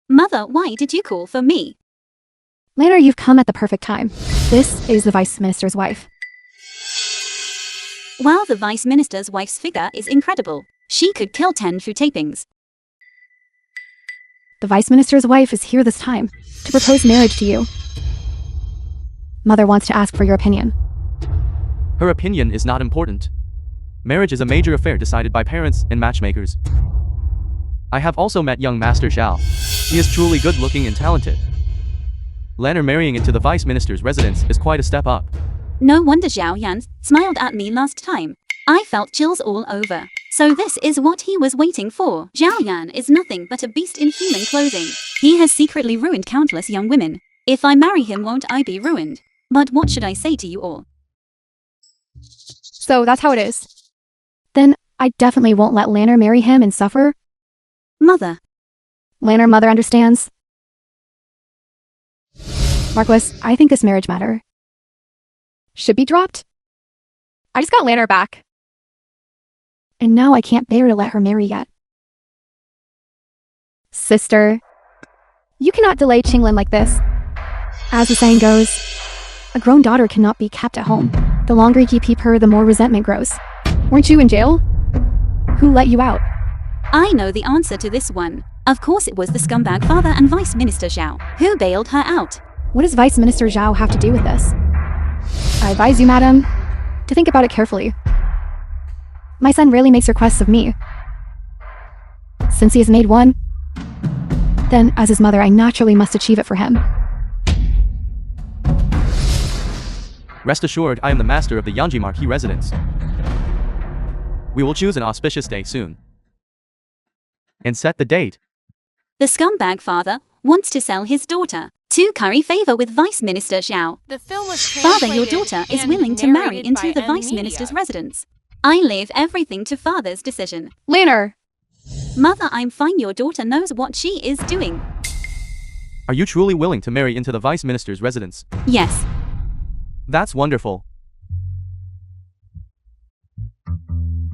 Mother, why did you call for me? Lanner, you've come at the perfect time. This is the Vice Minister's wife. Wow, the Vice Minister's wife's figure is incredible. She could kill 10 true tapings. The Vice Minister's wife is here this time to propose marriage to you. Mother wants to ask for your opinion. Her opinion is not important. Marriage is a major affair decided by parents and matchmakers. I have also met young Master Zhao. He is truly good-looking and talented. Lanner marrying into the Vice Minister's residence is quite a step up. No wonder Zhao Yan smiled at me last time. I felt chills all over. So this is what he was waiting for. Zhao Yan is nothing but a beast in human clothing. He has secretly ruined countless young women. If I marry him, won't I be ruined? But what should I say to you all? So that's how it is. Then I definitely won't let Lanner marry him and suffer. Mother. Lanner, mother understands. Marquis, I think this marriage matter should be dropped. I just got Lanner back. And now I can't bear to let her marry yet. Sister, you cannot delay Qinglin like this. As the saying goes, a grown daughter cannot be kept at home. The longer you keep her, the more resentment grows. Weren't you in jail? Who let you out? I know the answer to this one. Of course it was the scumbag father and Vice Minister Zhao who bailed her out. What does Vice Minister Zhao have to do with this? I advise you, madam, to think about it carefully. My son rarely makes requests of me. Since he has made one, then as his mother I naturally must achieve it for him. Rest assured, I am the master of the Yanji Marquis residence. We will choose an auspicious day soon. And set the date. The scumbag father wants to sell his daughter to curry favor with Vice Minister Zhao. The film was Father, your translated daughter is and willing to marry narrated into by the Vice Media. Minister's residence. I leave everything to father's decision. Lanner! Mother, I'm fine. Your daughter knows what she is doing. Are you truly willing to marry into the Vice Minister's residence? Yes. That's wonderful.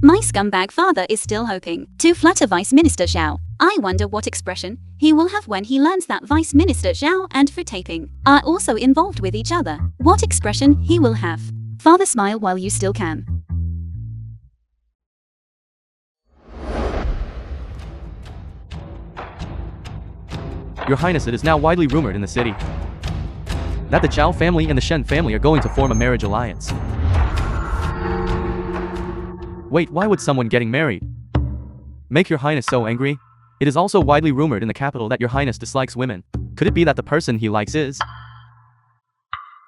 My scumbag father is still hoping to flatter Vice Minister Zhao. I wonder what expression he will have when he learns that Vice Minister Zhao and Fu Taping are also involved with each other. What expression he will have. Father, smile while you still can. Your Highness, it is now widely rumored in the city that the Zhao family and the Shen family are going to form a marriage alliance. Wait, why would someone getting married make Your Highness so angry? It is also widely rumored in the capital that Your Highness dislikes women. Could it be that the person he likes is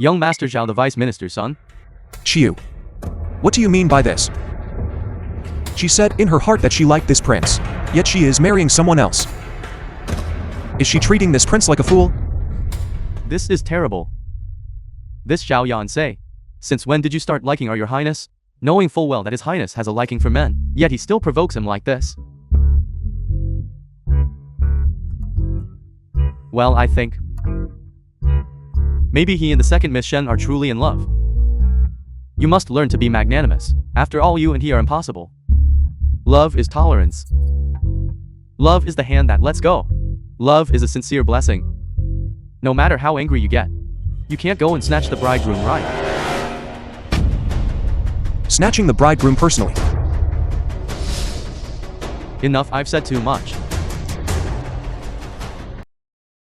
young Master Zhao, the Vice Minister's son? Chiu. What do you mean by this? She said in her heart that she liked this prince, yet she is marrying someone else. Is she treating this prince like a fool? This is terrible. This Zhao Yan say. Since when did you start liking our Your Highness? Knowing full well that His Highness has a liking for men, yet he still provokes him like this. Well, I think maybe he and the second Miss Shen are truly in love. You must learn to be magnanimous. After all, you and he are impossible. Love is tolerance. Love is the hand that lets go. Love is a sincere blessing. No matter how angry you get, you can't go and snatch the bridegroom, right? Snatching the bridegroom personally. Enough, I've said too much.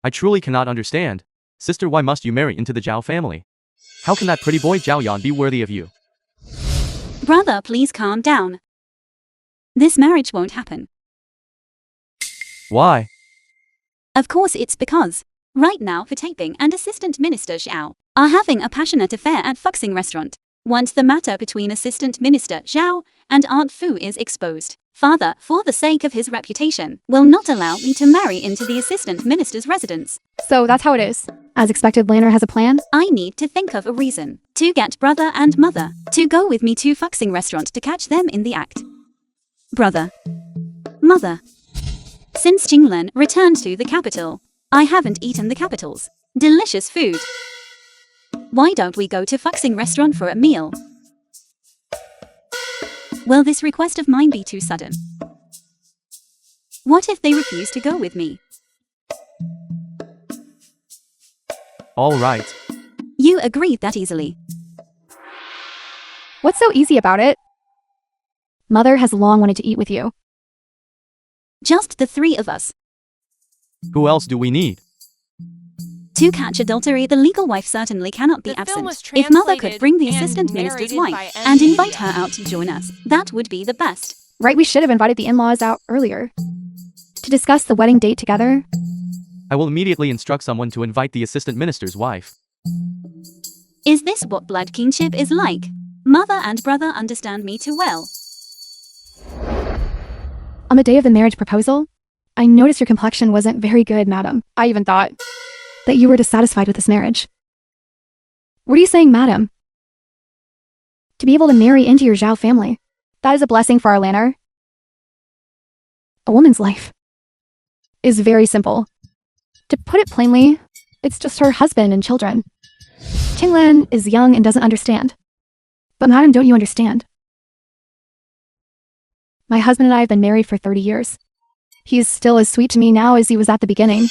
I truly cannot understand. Sister, why must you marry into the Zhao family? How can that pretty boy Zhao Yan be worthy of you? Brother, please calm down. This marriage won't happen. Why? Of course it's because right now Fu Taping and Assistant Minister Zhao are having a passionate affair at Fuxing restaurant. Once the matter between Assistant Minister Zhao and Aunt Fu is exposed, father, for the sake of his reputation, will not allow me to marry into the Assistant Minister's residence. So that's how it is. As expected, Lanner has a plan. I need to think of a reason to get brother and mother to go with me to Fuxing restaurant to catch them in the act. Brother. Mother. Since Qinglen returned to the capital, I haven't eaten the capital's delicious food. Why don't we go to Fuxing restaurant for a meal? Will this request of mine be too sudden? What if they refuse to go with me? All right. You agreed that easily. What's so easy about it? Mother has long wanted to eat with you. Just the three of us. Who else do we need? To catch adultery, the legal wife certainly cannot be The film absent. was If mother could translated bring the and assistant minister's narrated wife by and invite Emilia. her out to join us, that would be the best. Right, we should have invited the in-laws out earlier. To discuss the wedding date together. I will immediately instruct someone to invite the assistant minister's wife. Is this what blood kinship is like? Mother and brother understand me too well. On the day of the marriage proposal, I noticed your complexion wasn't very good, madam. I even thought that you were dissatisfied with this marriage. What are you saying, madam? To be able to marry into your Zhao family, that is a blessing for our Lanner. A woman's life is very simple. To put it plainly, it's just her husband and children. Qinglan is young and doesn't understand. But madam, don't you understand? My husband and I have been married for 30 years. He is still as sweet to me now as he was at the beginning.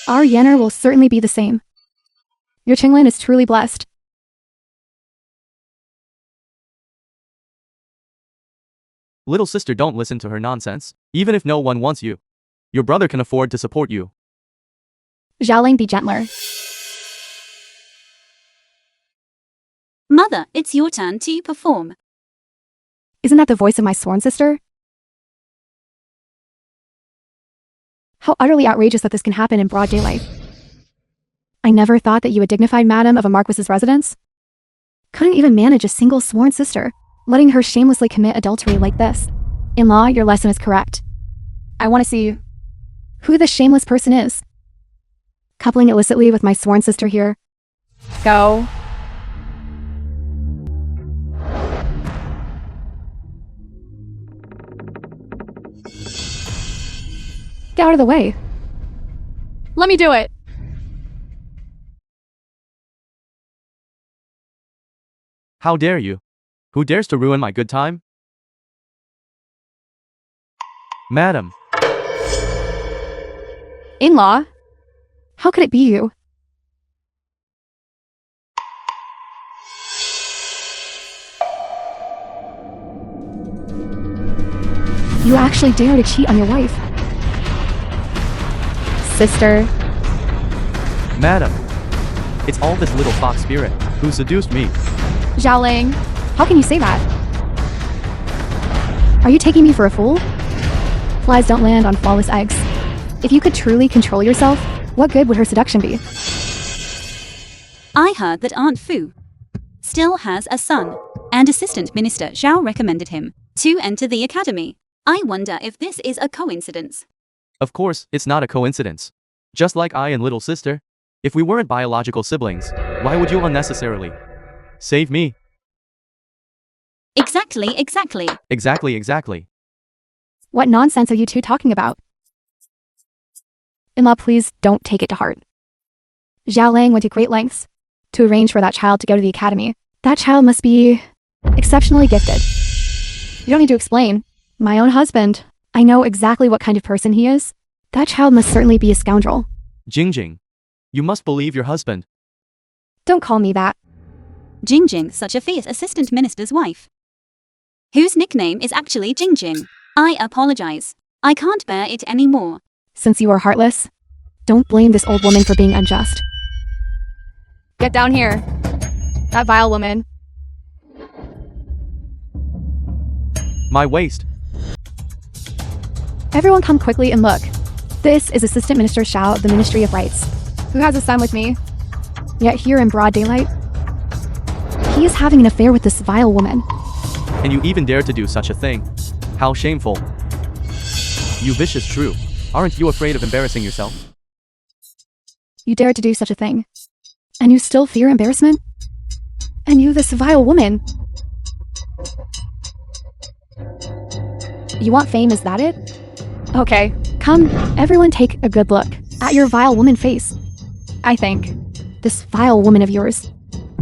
Our Yanner will certainly be the same. Your Qinglan is truly blessed. Little sister, don't listen to her nonsense. Even if no one wants you, your brother can afford to support you. Xiaoling, be gentler. Mother, it's your turn to perform. Isn't that the voice of my sworn sister? How utterly outrageous that this can happen in broad daylight. I never thought that you, a dignified madam of a marquis's residence, couldn't even manage a single sworn sister, letting her shamelessly commit adultery like this. In-law, your lesson is correct. I want to see who the shameless person is. Coupling illicitly with my sworn sister here. Go. Get out of the way. Let me do it. How dare you? Who dares to ruin my good time? Madam, In-law? How could it be you? You actually dare to cheat on your wife. Sister. madam. It's all this little fox spirit who seduced me. Xiaoling, how can you say that? Are you taking me for a fool? Flies don't land on flawless eggs. If you could truly control yourself, what good would her seduction be? I heard that Aunt Fu still has a son, and Assistant Minister Zhao recommended him to enter the academy. I wonder if this is a coincidence. Of course, it's not a coincidence. Just like I and little sister. If we weren't biological siblings, why would you unnecessarily save me? Exactly. Exactly. What nonsense are you two talking about? In-law, please don't take it to heart. Zhao Lang went to great lengths to arrange for that child to go to the academy. That child must be exceptionally gifted. You don't need to explain. My own husband. I know exactly what kind of person he is. That child must certainly be a scoundrel. Jingjing, you must believe your husband. Don't call me that. Jingjing, such a fierce Assistant Minister's wife, whose nickname is actually Jingjing. I apologize. I can't bear it anymore. Since you are heartless, don't blame this old woman for being unjust. Get down here. That vile woman. My waist. Everyone come quickly and look. This is Assistant Minister Xiao of the Ministry of Rights, who has a son with me. Yet here in broad daylight, he is having an affair with this vile woman. And you even dare to do such a thing. How shameful. You vicious shrew. Aren't you afraid of embarrassing yourself? You dare to do such a thing. And you still fear embarrassment? And you, this vile woman. You want fame, is that it? Okay, come, everyone take a good look at your vile woman face. I think this vile woman of yours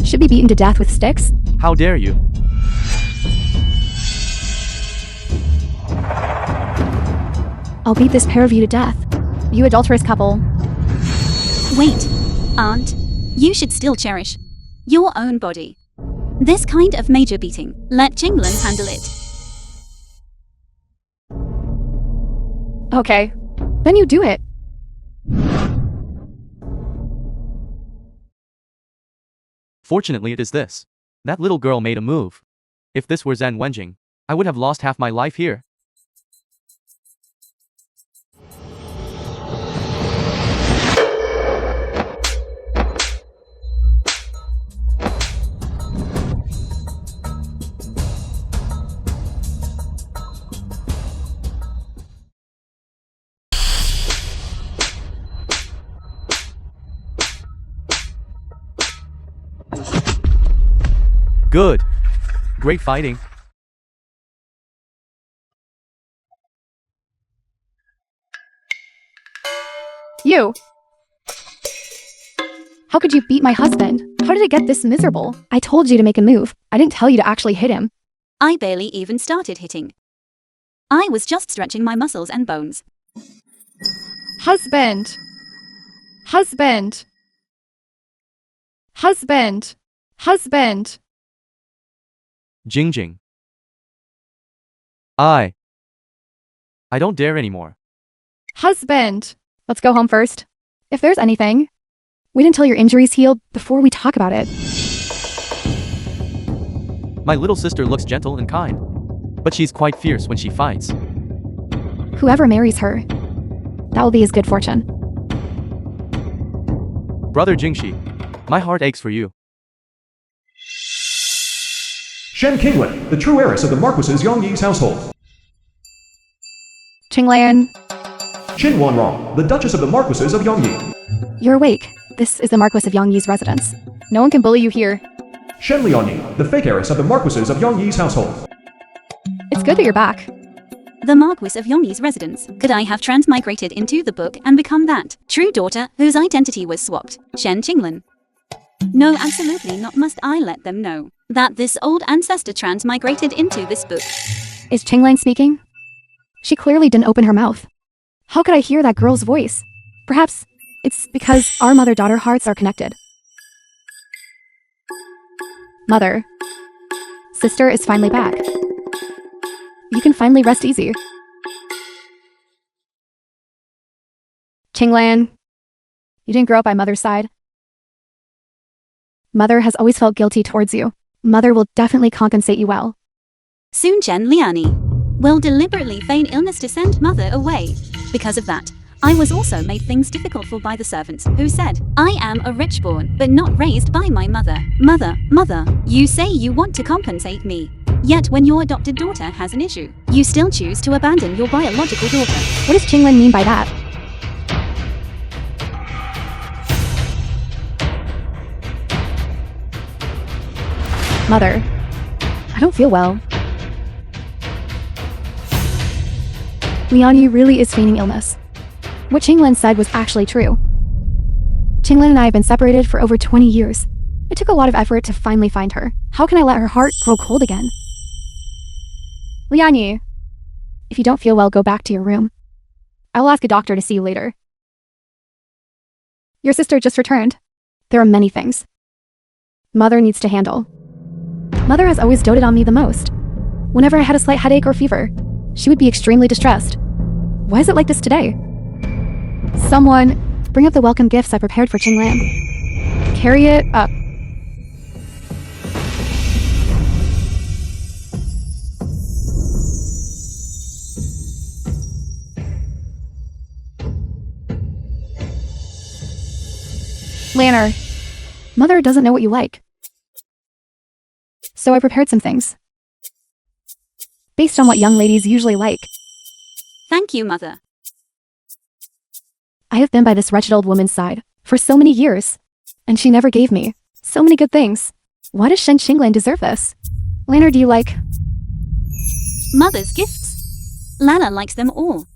should be beaten to death with sticks. How dare you? I'll beat this pair of you to death. You adulterous couple. Wait, Aunt, You should still cherish your own body. This kind of major beating, let Jinglan handle it. Okay. Then you do it. Fortunately, it is this. That little girl made a move. If this were Zhen Wenjing, I would have lost half my life here. Good. Great fighting. You! How could you beat my husband? How did it get this miserable? I told you to make a move. I didn't tell you to actually hit him. I barely even started hitting. I was just stretching my muscles and bones. Husband! Husband! Husband! Husband! Jingjing. I don't dare anymore. Husband! Let's go home first. If there's anything, wait until your injury's healed before we talk about it. My little sister looks gentle and kind, but she's quite fierce when she fights. Whoever marries her, that will be his good fortune. Brother Jingxi, my heart aches for you. Shen Qinglan, the true heiress of the Marquises Yongyi's household. Qinglan, Qin Wanrong, the Duchess of the Marquises of Yongyi. you're awake. This is the Marquis of Yongyi's residence. No one can bully you here. Shen Liangyi, the fake heiress of the Marquises of Yongyi's household. It's good that you're back. The Marquis of Yongyi's residence. Could I have transmigrated into the book and become that true daughter whose identity was swapped? Shen Qinglan. No, absolutely not. Must I let them know that this old ancestor transmigrated into this book? Is Qinglan speaking? She clearly didn't open her mouth. How could I hear that girl's voice? Perhaps it's because our mother-daughter hearts are connected. Mother. Sister is finally back. You can finally rest easy. Qinglan, you didn't grow up by mother's side. Mother has always felt guilty towards you. Mother will definitely compensate you well. Soon Chen Liani will deliberately feign illness to send mother away. Because of that, I was also made things difficult for by the servants, who said, I am a rich born, but not raised by my mother. Mother, you say you want to compensate me. Yet when your adopted daughter has an issue, you still choose to abandon your biological daughter. What does Qinglan mean by that? Mother, I don't feel well. Lianyi really is feigning illness. What Qinglan said was actually true. Qinglan and I have been separated for over 20 years. It took a lot of effort to finally find her. How can I let her heart grow cold again? Lianyi, if you don't feel well, go back to your room. I will ask a doctor to see you later. Your sister just returned. There are many things Mother needs to handle. Mother has always doted on me the most. Whenever I had a slight headache or fever, she would be extremely distressed. Why is it like this today? Someone, bring up the welcome gifts I prepared for Qinglan. Carry it up. Lanner, Mother doesn't know what you like. So I prepared some things. Based on what young ladies usually like. Thank you, Mother. I have been by this wretched old woman's side for so many years, and she never gave me so many good things. Why does Shen Qinglan deserve this? Lanner, do you like? Mother's gifts. Lana likes them all.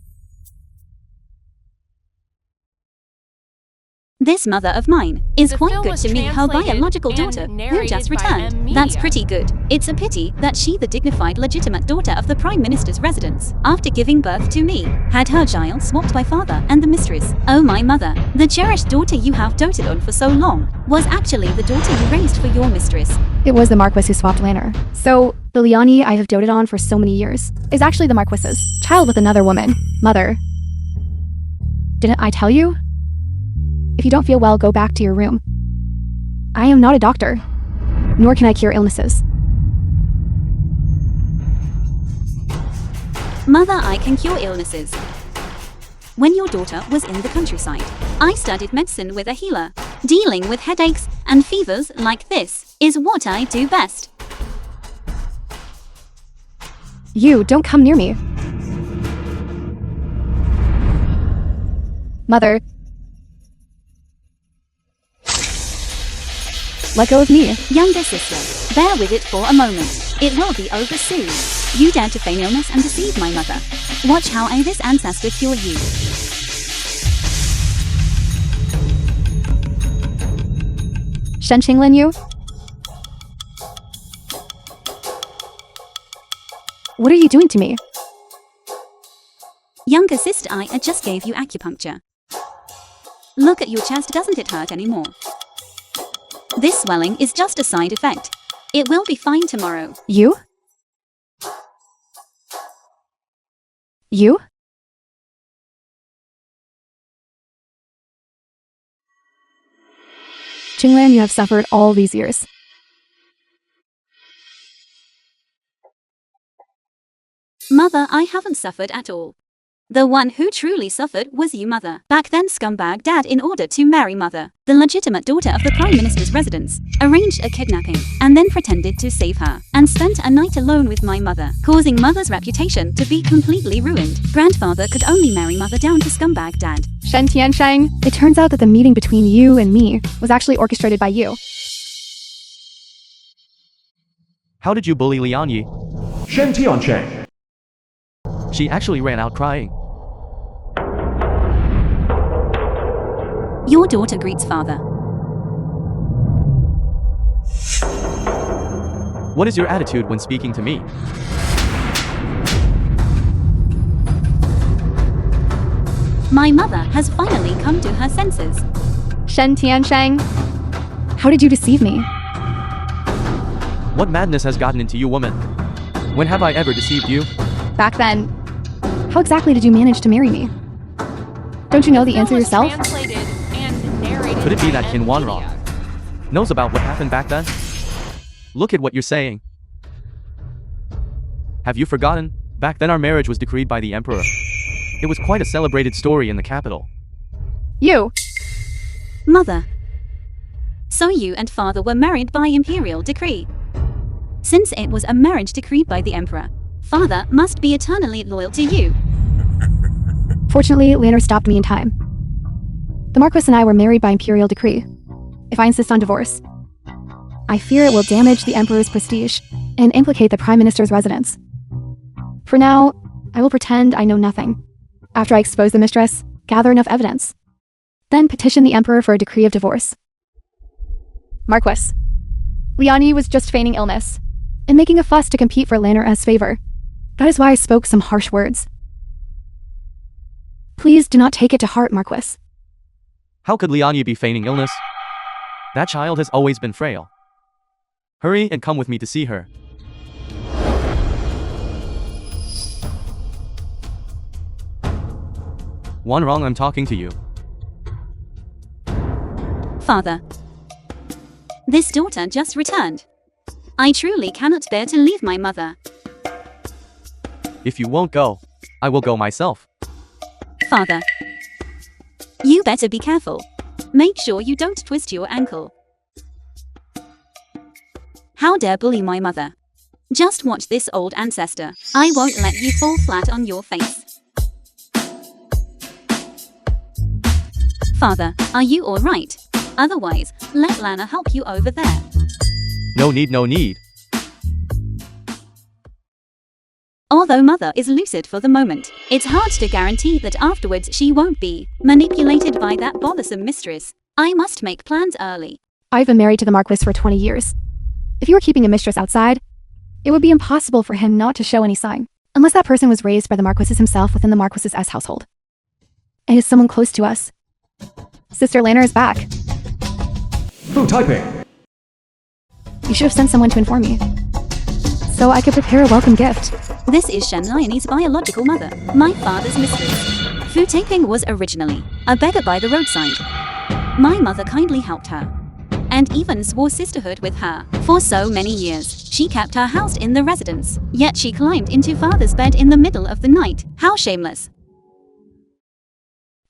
This mother of mine is The quite film good was to me, her translated biological and daughter, who narrated just by returned. M. That's Media. pretty good. It's a pity that she, the dignified, legitimate daughter of the Prime Minister's residence, after giving birth to me, had her child swapped by father and the mistress. Oh my mother, the cherished daughter you have doted on for so long, was actually the daughter you raised for your mistress. It was the Marquis who swapped Lanner. So, the Liani I have doted on for so many years is actually the Marquis's child with another woman. Mother. Didn't I tell you? If you don't feel well, go back to your room. I am not a doctor, nor can I cure illnesses. Mother, I can cure illnesses. When your daughter was in the countryside, I studied medicine with a healer. Dealing with headaches and fevers like this is what I do best. You don't come near me. Mother. Let go of me. Younger sister, bear with it for a moment. It will be over soon. You dare to feign illness and deceive my mother. Watch how I, this ancestor, cure you. Shen Qinglin you? What are you doing to me? Younger sister, I just gave you acupuncture. Look at your chest, doesn't it hurt anymore? This swelling is just a side effect. It will be fine tomorrow. You? You? Qinglan, you have suffered all these years. Mother, I haven't suffered at all. The one who truly suffered was you, mother. Back then, scumbag dad, in order to marry mother, the legitimate daughter of the Prime Minister's residence, arranged a kidnapping, and then pretended to save her, and spent a night alone with my mother, causing mother's reputation to be completely ruined. Grandfather could only marry mother down to scumbag dad. Shen Tiansheng, it turns out that the meeting between you and me was actually orchestrated by you. How did you bully Lian Yi? Shen Tiancheng. She actually ran out crying. Your daughter greets father. What is your attitude when speaking to me? My mother has finally come to her senses. Shen Tiansheng, how did you deceive me? What madness has gotten into you, woman? When have I ever deceived you? Back then, how exactly did you manage to marry me? Don't you know the answer yourself? Translated and narrated Could it be by that M. Qin Wanrong Media. knows about what happened back then? Look at what you're saying. Have you forgotten? Back then our marriage was decreed by the emperor. It was quite a celebrated story in the capital. You! Mother. So you and father were married by imperial decree. Since it was a marriage decreed by the emperor, father must be eternally loyal to you. Fortunately, Lanner stopped me in time. The Marquis and I were married by imperial decree. If I insist on divorce, I fear it will damage the Emperor's prestige and implicate the Prime Minister's residence. For now, I will pretend I know nothing. After I expose the mistress, gather enough evidence, then petition the Emperor for a decree of divorce. Marquis, Liani was just feigning illness and making a fuss to compete for Lanner's favor. That is why I spoke some harsh words. Please do not take it to heart, Marquis. How could Lian Yi be feigning illness? That child has always been frail. Hurry and come with me to see her. Wanrong, I'm talking to you. Father. This daughter just returned. I truly cannot bear to leave my mother. If you won't go, I will go myself. Father. You better be careful. Make sure you don't twist your ankle. How dare bully my mother? Just watch this old ancestor. I won't let you fall flat on your face. Father, are you alright? Otherwise, let Lana help you over there. No need, no need. Although mother is lucid for the moment, it's hard to guarantee that afterwards she won't be manipulated by that bothersome mistress. I must make plans early. I've been married to the Marquis for 20 years. If you were keeping a mistress outside, it would be impossible for him not to show any sign, unless that person was raised by the Marquis himself within the Marquis's household. It is someone close to us. Sister Lana is back. Who typing? You should have sent someone to inform me, so I could prepare a welcome gift. This is Shen Lianie's biological mother, my father's mistress. Fu Taiping was originally a beggar by the roadside. My mother kindly helped her, and even swore sisterhood with her. For so many years, she kept her housed in the residence, yet she climbed into father's bed in the middle of the night. How shameless.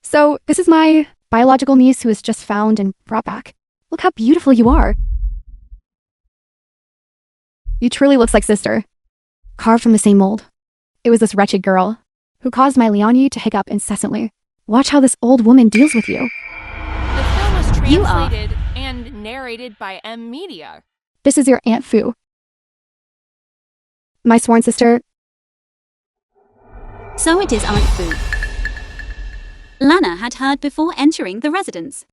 So, this is my biological niece who was just found and brought back. Look how beautiful you are. You truly looks like sister. Carved from the same mold. It was this wretched girl who caused my Lianie to hiccup incessantly. Watch how this old woman deals with you. The film was You are- translated and narrated by M Media. This is your Aunt Fu. My sworn sister. So it is Aunt Fu. Lana had heard before entering the residence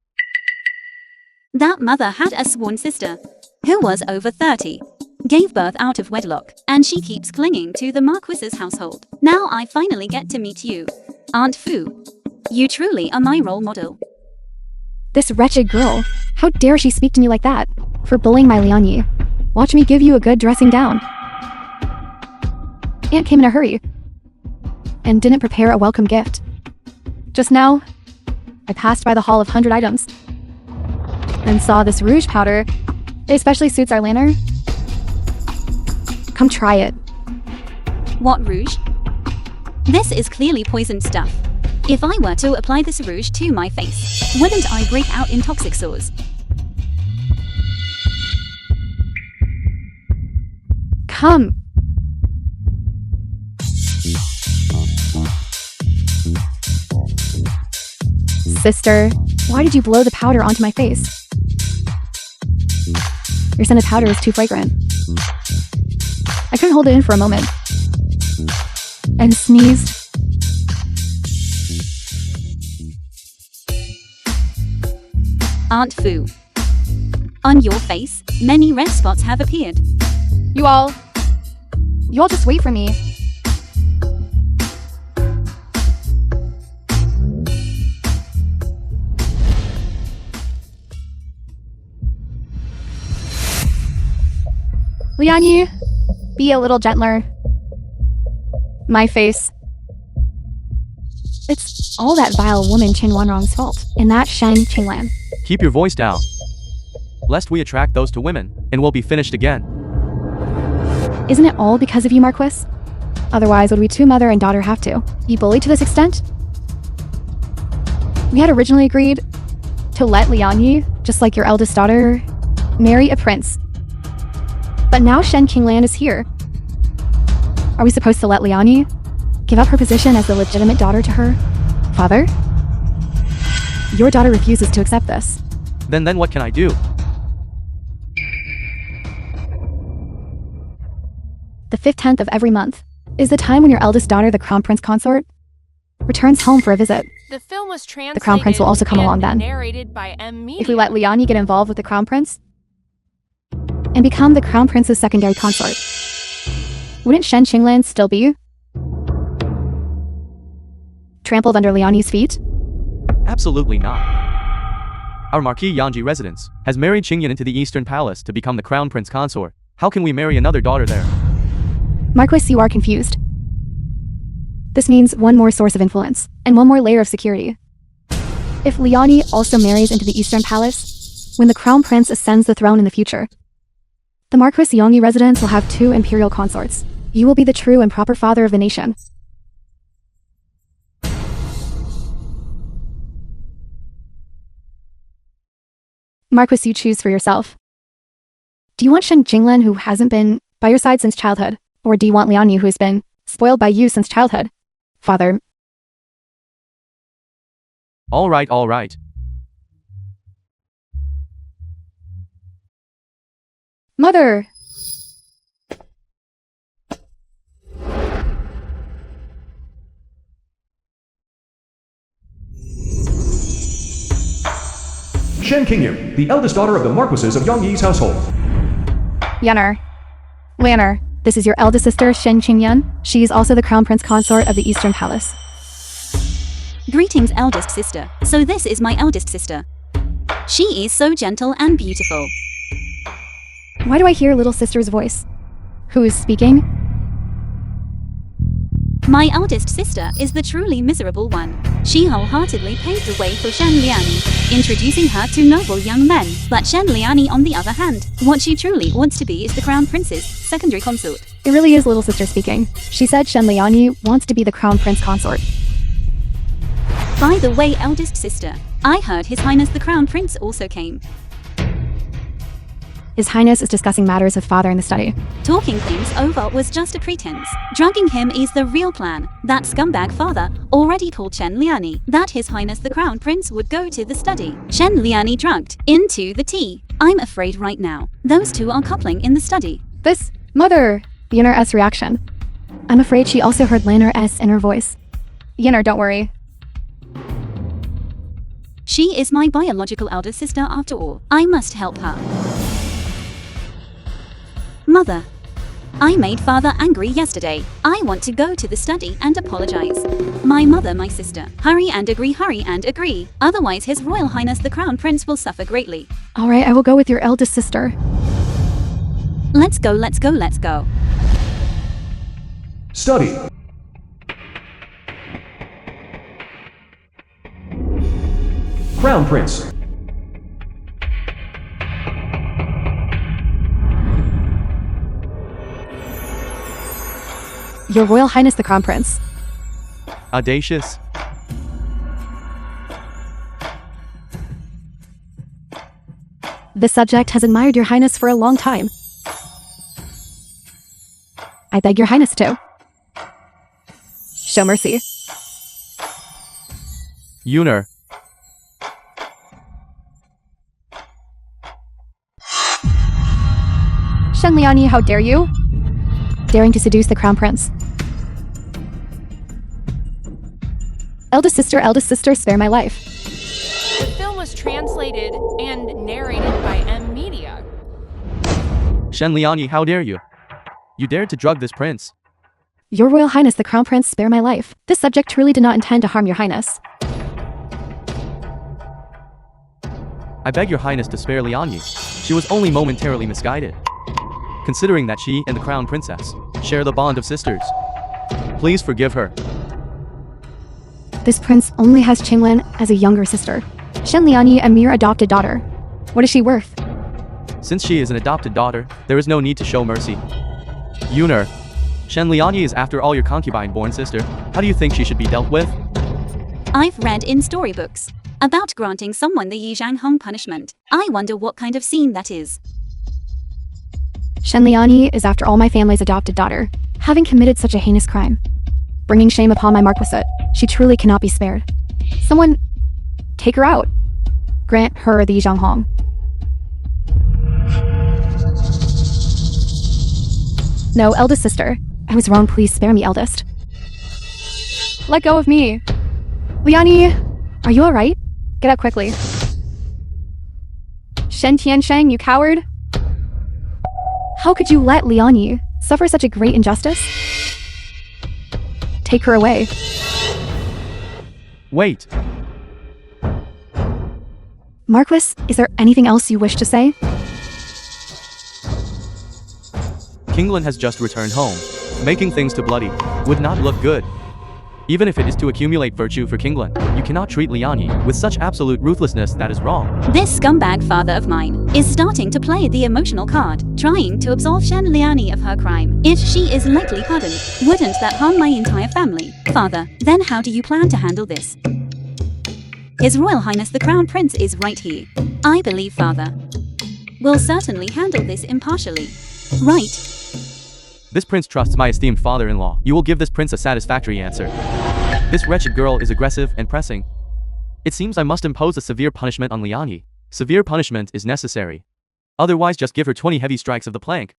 that mother had a sworn sister who was over 30, gave birth out of wedlock, and she keeps clinging to the Marquis's household. Now I finally get to meet you, Aunt Fu. You truly are my role model. This wretched girl. How dare she speak to me like that? For bullying my Lianie. Watch me give you a good dressing down. Aunt came in a hurry and didn't prepare a welcome gift. Just now, I passed by the Hall of 100 Items and saw this rouge powder. It especially suits our lantern. Come try it. What rouge? This is clearly poisoned stuff. If I were to apply this rouge to my face, wouldn't I break out in toxic sores? Come. Sister, why did you blow the powder onto my face? Your scented powder is too fragrant. I couldn't hold it in for a moment. And sneezed. Aunt Fu. On your face, many red spots have appeared. You all just wait for me. Lianie, be a little gentler. My face. It's all that vile woman Chen Wanrong's fault, and that Shen Qinglan. Keep your voice down, lest we attract those to women, and we'll be finished again. Isn't it all because of you, Marquis? Otherwise, would we two mother and daughter have to be bullied to this extent? We had originally agreed to let Lianie, just like your eldest daughter, marry a prince. But now Shen Qinglan is here. Are we supposed to let Lianie give up her position as the legitimate daughter to her father? Your daughter refuses to accept this. Then what can I do? The 15th of every month is the time when your eldest daughter, the Crown Prince consort, returns home for a visit. The film was translated The Crown Prince will also come and along then. narrated by M Media. If we let Lianie get involved with the Crown Prince and become the Crown Prince's secondary consort, wouldn't Shen Qinglan still be trampled under Lianie's feet? Absolutely not. Our Marquis Yanji residence has married Qingyan into the Eastern Palace to become the Crown Prince consort. How can we marry another daughter there? Marquis, you are confused. This means one more source of influence and one more layer of security. If Lianie also marries into the Eastern Palace, when the Crown Prince ascends the throne in the future, the Marquis Yongyi residence will have 2 imperial consorts. You will be the true and proper father of the nation. Marquis, you choose for yourself. Do you want Shen Qinglan, who hasn't been by your side since childhood? Or do you want Lianie, who has been spoiled by you since childhood? Father. All right. Mother! Shen Qingyu, the eldest daughter of the Marquises of Yangyi's household. Yener. Lanner, this is your eldest sister, Shen Qingyun. She is also the crown prince consort of the Eastern Palace. Greetings, eldest sister. So this is my eldest sister. She is so gentle and beautiful. Why do I hear little sister's voice? Who is speaking? My eldest sister is the truly miserable one. She wholeheartedly paved the way for Shen Liani, introducing her to noble young men. But Shen Liani, on the other hand, what she truly wants to be is the crown prince's secondary consort. It really is little sister speaking. She said Shen Liani wants to be the crown prince consort. By the way, eldest sister, I heard His Highness the Crown Prince also came. His Highness is discussing matters of father in the study. Talking things over was just a pretense. Drugging him is the real plan. That scumbag father already told Shen Liani that His Highness the Crown Prince would go to the study. Shen Liani drugged into the tea. I'm afraid right now, those two are coupling in the study. This mother, Yener S reaction. I'm afraid she also heard Lanner S in her voice. Yener, don't worry. She is my biological elder sister after all. I must help her. Mother, I made father angry yesterday. I want to go to the study and apologize. My mother, my sister, hurry and agree. Otherwise His Royal Highness the Crown Prince will suffer greatly. Alright, I will go with your eldest sister. Let's go. Study. Crown Prince. Your Royal Highness the Crown Prince. Audacious. This subject has admired your Highness for a long time. I beg your Highness to show mercy. Yuner. Shen Liani, how dare you? Daring to seduce the Crown Prince. Eldest sister, spare my life. The film was translated and narrated by M Media. Shen Liani, how dare you? You dared to drug this prince. Your Royal Highness the Crown Prince, spare my life. This subject truly did not intend to harm your Highness. I beg your highness to spare Liani. She was only momentarily misguided. Considering that she and the crown princess share the bond of sisters. Please forgive her. This prince only has Qinglin as a younger sister. Shen Liani, a mere adopted daughter. What is she worth? Since she is an adopted daughter, there is no need to show mercy. Yuner, Shen Liani is after all your concubine-born sister. How do you think she should be dealt with? I've read in storybooks about granting someone the Yizhang Hong punishment. I wonder what kind of scene that is. Shen Liani is after all my family's adopted daughter, having committed such a heinous crime. Bringing shame upon my marquisate, she truly cannot be spared. Someone, take her out. Grant her the Yizhang Hong. No, eldest sister. I was wrong, please spare me, eldest. Let go of me. Liani, are you alright? Get up quickly. Shen Tiansheng, you coward. How could you let Liani suffer such a great injustice? Take her away. Wait. Marquis, is there anything else you wish to say? Qinglin has just returned home. Making things too bloody would not look good. Even if it is to accumulate virtue for Qinglin, you cannot treat Liani with such absolute ruthlessness. That is wrong. This scumbag father of mine is starting to play the emotional card, trying to absolve Shen Liani of her crime. If she is lightly pardoned, wouldn't that harm my entire family? Father, then how do you plan to handle this? His Royal Highness the Crown Prince is right here. I believe father will certainly handle this impartially. Right. This prince trusts my esteemed father-in-law. You will give this prince a satisfactory answer. This wretched girl is aggressive and pressing. It seems I must impose a severe punishment on Liani. Severe punishment is necessary. Otherwise, just give her 20 heavy strikes of the plank.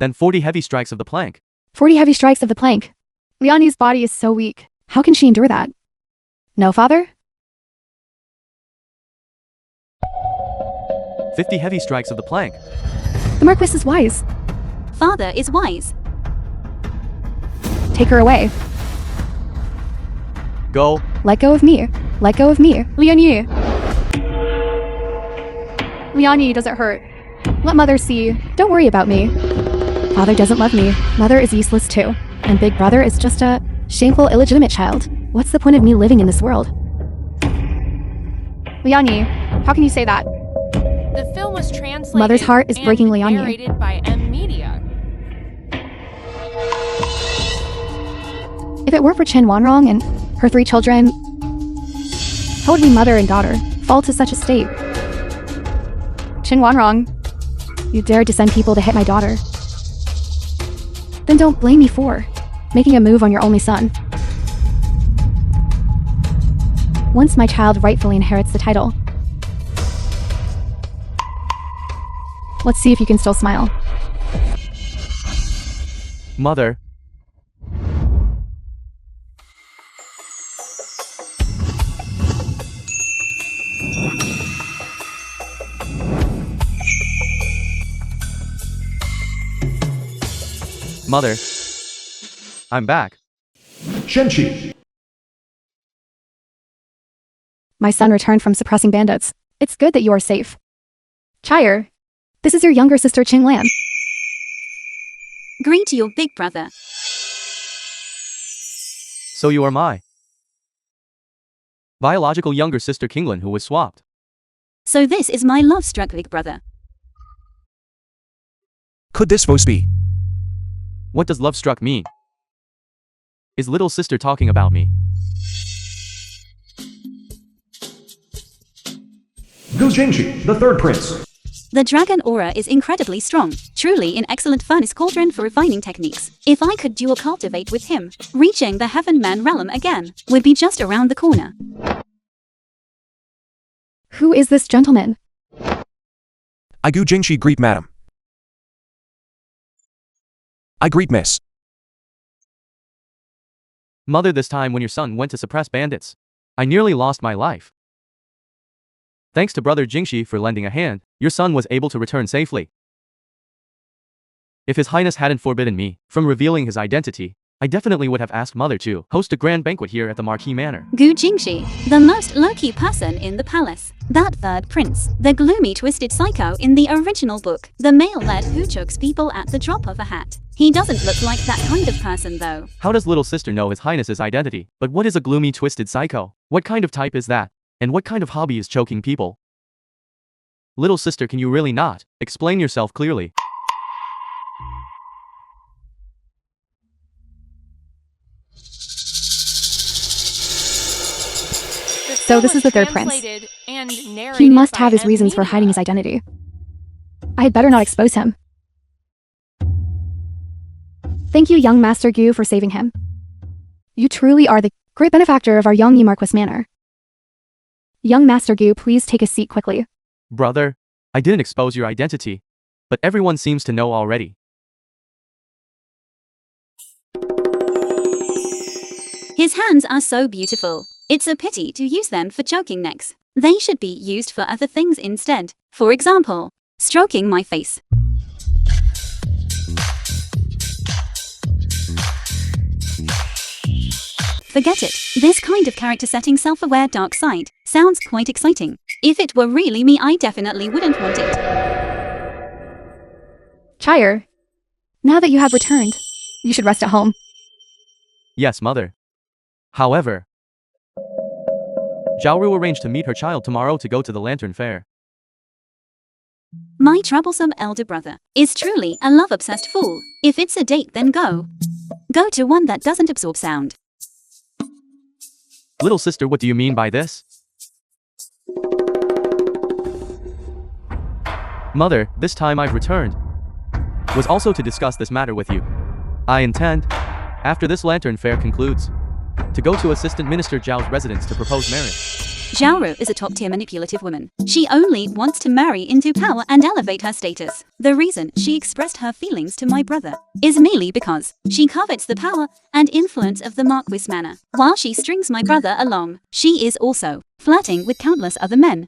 Then 40 heavy strikes of the plank. 40 heavy strikes of the plank. Liani's body is so weak. How can she endure that? No, father? 50 heavy strikes of the plank. The Marquis is wise. Father is wise. Take her away. Go. Let go of me. Let go of me. Liani. Liani, does it hurt? Let mother see. Don't worry about me. Father doesn't love me. Mother is useless too. And big brother is just a shameful, illegitimate child. What's the point of me living in this world? Liani, how can you say that? The film was translated Mother's heart is breaking, and Liani. narrated by M Media. If it were for Chen Wanrong and her 3 children, how would we mother and daughter fall to such a state? Chen Wanrong, you dared to send people to hit my daughter. Then don't blame me for making a move on your only son. Once my child rightfully inherits the title, let's see if you can still smile. Mother. Mother. I'm back. Shenchi. My son returned from suppressing bandits. It's good that you are safe. Chire, this is your younger sister Qing Lan. Greet your big brother. So you are my biological younger sister Kinglin who was swapped. So this is my love-struck big brother. Could this voice be? What does love struck mean? Is little sister talking about me? Gu Jingxi, the third prince. The dragon aura is incredibly strong, truly an excellent furnace cauldron for refining techniques. If I could dual cultivate with him, reaching the Heaven Man realm again would be just around the corner. Who is this gentleman? I Gu Jingxi greet madam. I greet miss. Mother, this time when your son went to suppress bandits, I nearly lost my life. Thanks to brother Jingxi for lending a hand, your son was able to return safely. If His Highness hadn't forbidden me from revealing his identity, I definitely would have asked Mother to host a grand banquet here at the Marquis Manor. Gu Jingxi, the most low-key person in the palace. That third prince, the gloomy twisted psycho in the original book, the male-led who chokes people at the drop of a hat. He doesn't look like that kind of person though. How does little sister know His Highness's identity? But what is a gloomy twisted psycho? What kind of type is that? And what kind of hobby is choking people? Little sister, can you really not explain yourself clearly? So this is the third prince. He must have his reasons for hiding his identity. I had better not expose him. Thank you, young Master Gu, for saving him. You truly are the great benefactor of our young Marquis Manor. Young Master Gu, please take a seat quickly. Brother, I didn't expose your identity, but everyone seems to know already. His hands are so beautiful. It's a pity to use them for choking necks. They should be used for other things instead. For example, stroking my face. Forget it. This kind of character setting self-aware dark side sounds quite exciting. If it were really me, I definitely wouldn't want it. Chire, now that you have returned, you should rest at home. Yes, Mother. However, Zhaoru arranged to meet her child tomorrow to go to the Lantern Fair. My troublesome elder brother is truly a love-obsessed fool. If it's a date, then go. Go to one that doesn't absorb sound. Little sister, what do you mean by this? Mother, this time I've returned was also to discuss this matter with you. I intend, after this Lantern Fair concludes, to go to Assistant Minister Zhao's residence to propose marriage. Xiaoru is a top-tier manipulative woman. She only wants to marry into power and elevate her status. The reason she expressed her feelings to my brother is merely because she covets the power and influence of the Marquis manor. While she strings my brother along, she is also flirting with countless other men.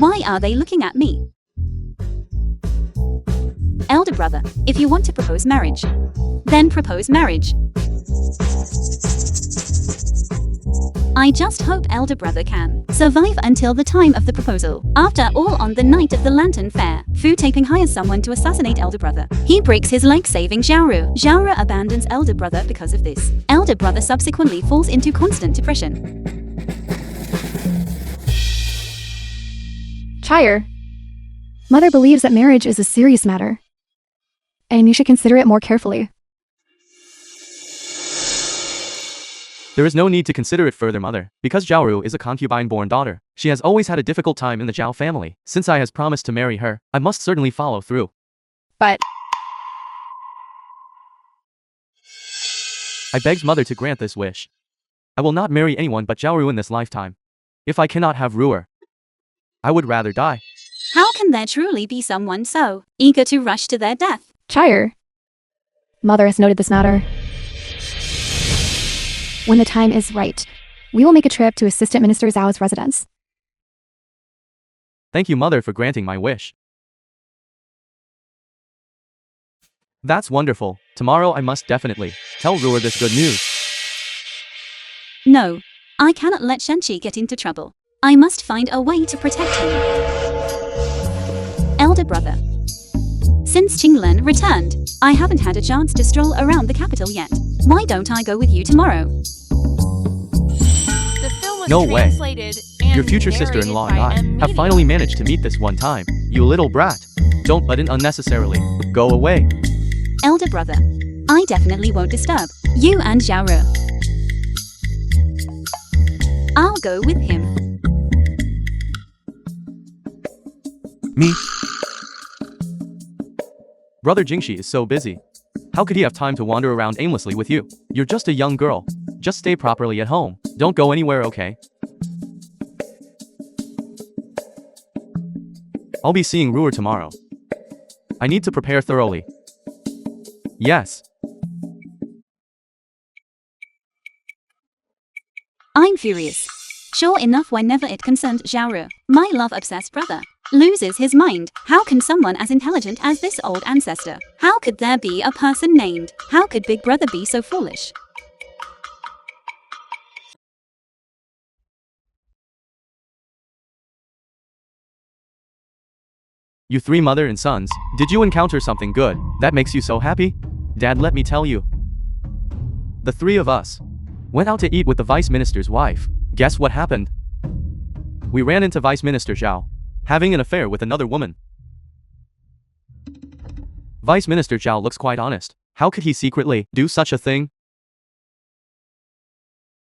Why are they looking at me? Elder brother, if you want to propose marriage, then propose marriage. I just hope elder brother can survive until the time of the proposal. After all, on the night of the Lantern Fair, Fu Taiping hires someone to assassinate elder brother. He breaks his leg saving Xiaoru. Xiaoru abandons elder brother because of this. Elder brother subsequently falls into constant depression. Chire. Mother believes that marriage is a serious matter, and you should consider it more carefully. There is no need to consider it further, mother, because Xiaoru is a concubine-born daughter. She has always had a difficult time in the Zhao family. Since I has promised to marry her, I must certainly follow through. But I begs mother to grant this wish. I will not marry anyone but Xiaoru in this lifetime. If I cannot have Ruer, I would rather die. How can there truly be someone so eager to rush to their death? Chire. Mother has noted this matter. When the time is right, we will make a trip to Assistant Minister Zhao's residence. Thank you, mother, for granting my wish. That's wonderful. Tomorrow I must definitely tell Ruer this good news. No, I cannot let Shenqi get into trouble. I must find a way to protect him. Elder brother. Since Qinglan returned, I haven't had a chance to stroll around the capital yet. Why don't I go with you tomorrow? The film was No way. translated and Your future sister-in-law and narrated I by M. have finally managed to meet this one time. You little brat. Don't butt in unnecessarily. Go away. Elder brother. I definitely won't disturb you and Xiaoru. I'll go with him. Me? Brother Jingxi is so busy. How could he have time to wander around aimlessly with you? You're just a young girl. Just stay properly at home. Don't go anywhere, okay? I'll be seeing Ruer tomorrow. I need to prepare thoroughly. Yes. I'm furious. Sure enough, whenever it concerned Xiaoru, my love-obsessed brother loses his mind. How can someone as intelligent as this old ancestor? How could there be a person named? How could Big Brother be so foolish? You three mother and sons, did you encounter something good that makes you so happy? Dad, let me tell you. The three of us went out to eat with the Vice Minister's wife. Guess what happened? We ran into Vice Minister Zhao having an affair with another woman. Vice Minister Zhao looks quite honest. How could he secretly do such a thing?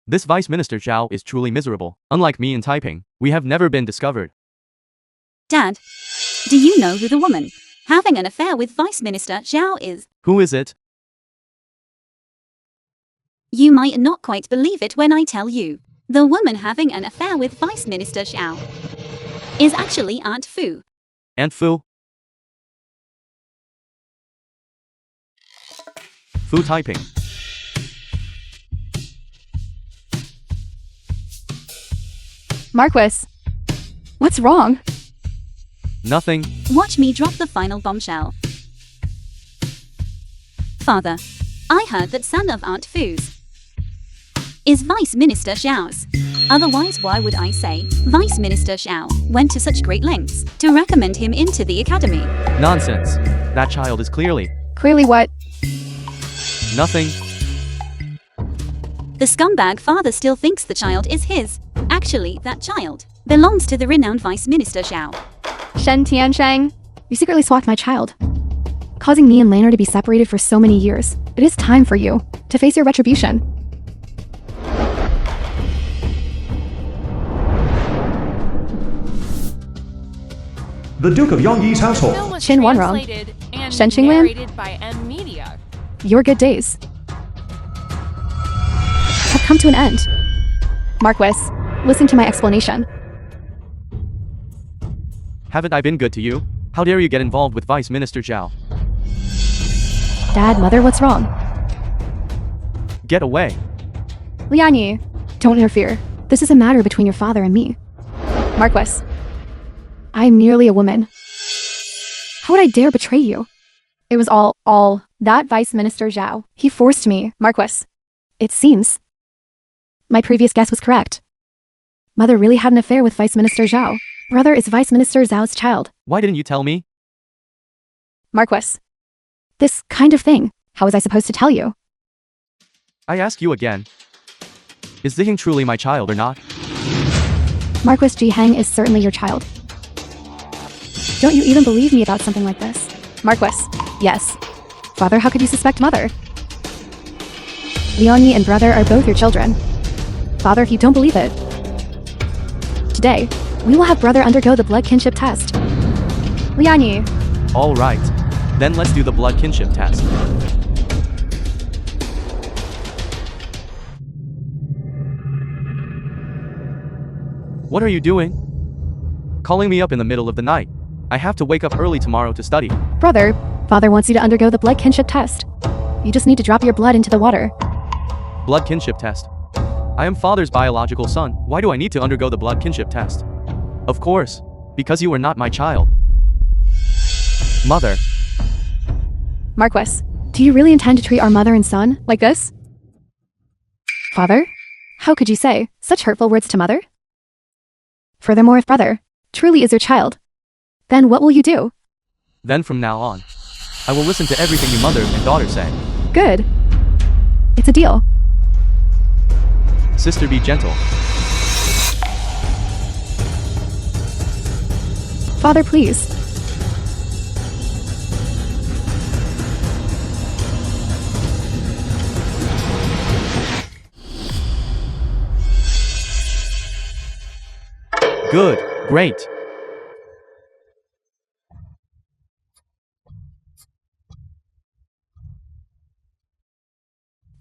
This Vice Minister Zhao is truly miserable. Unlike me in Taiping, we have never been discovered. Dad, do you know who the woman having an affair with Vice Minister Zhao is? Who is it? You might not quite believe it when I tell you. The woman having an affair with Vice Minister Zhao is actually Aunt Fu. Aunt Fu? Fu Taiping. Marquis, what's wrong? Nothing. Watch me drop the final bombshell. Father, I heard that son of Aunt Fu's is Vice Minister Zhao's. Otherwise, why would I say Vice Minister Zhao went to such great lengths to recommend him into the academy? Nonsense. That child is clearly Clearly what? nothing. The scumbag father still thinks the child is his. Actually, that child belongs to the renowned Vice Minister Zhao. Shen Tiansheng, you secretly swapped my child, causing me and Laner to be separated for so many years. It is time for you to face your retribution. The Duke of Yongyi's The household. film was Chin Wanrong. translated and Shen Qinglin. narrated by M. Media. Your good days. come to an end. Marquis, listen to my explanation. Haven't I been good to you? How dare you get involved with Vice Minister Zhao? Dad, Mother, what's wrong? Get away. Lianyi, don't interfere. This is a matter between your father and me. Marquis, I'm merely a woman. How would I dare betray you? It was all that Vice Minister Zhao. He forced me, Marquis. It seems my previous guess was correct. Mother really had an affair with Vice Minister Zhao. Brother is Vice Minister Zhao's child. Why didn't you tell me? Marquis, this kind of thing, how was I supposed to tell you? I ask you again. Is Ziheng truly my child or not? Marquis Jiheng is certainly your child. Don't you even believe me about something like this? Marquis, yes. Father, how could you suspect Mother? Lianyi and brother are both your children. Father, if you don't believe it, today, we will have brother undergo the blood kinship test. Lianyi, All right. Then let's do the blood kinship test. What are you doing? Calling me up in the middle of the night. I have to wake up early tomorrow to study. brother, Father wants you to undergo the blood kinship test. You just need to drop your blood into the water. Blood kinship test. I am Father's biological son. Why do I need to undergo the blood kinship test? Of course, because you are not my child. Mother, Marquis, do you really intend to treat our mother and son like this? Father, how could you say such hurtful words to Mother? Furthermore, if brother truly is your child, then what will you do? then from now on, I will listen to everything you mother and daughter say. Good. It's a deal. Sister, be gentle. Father, please. Good, great.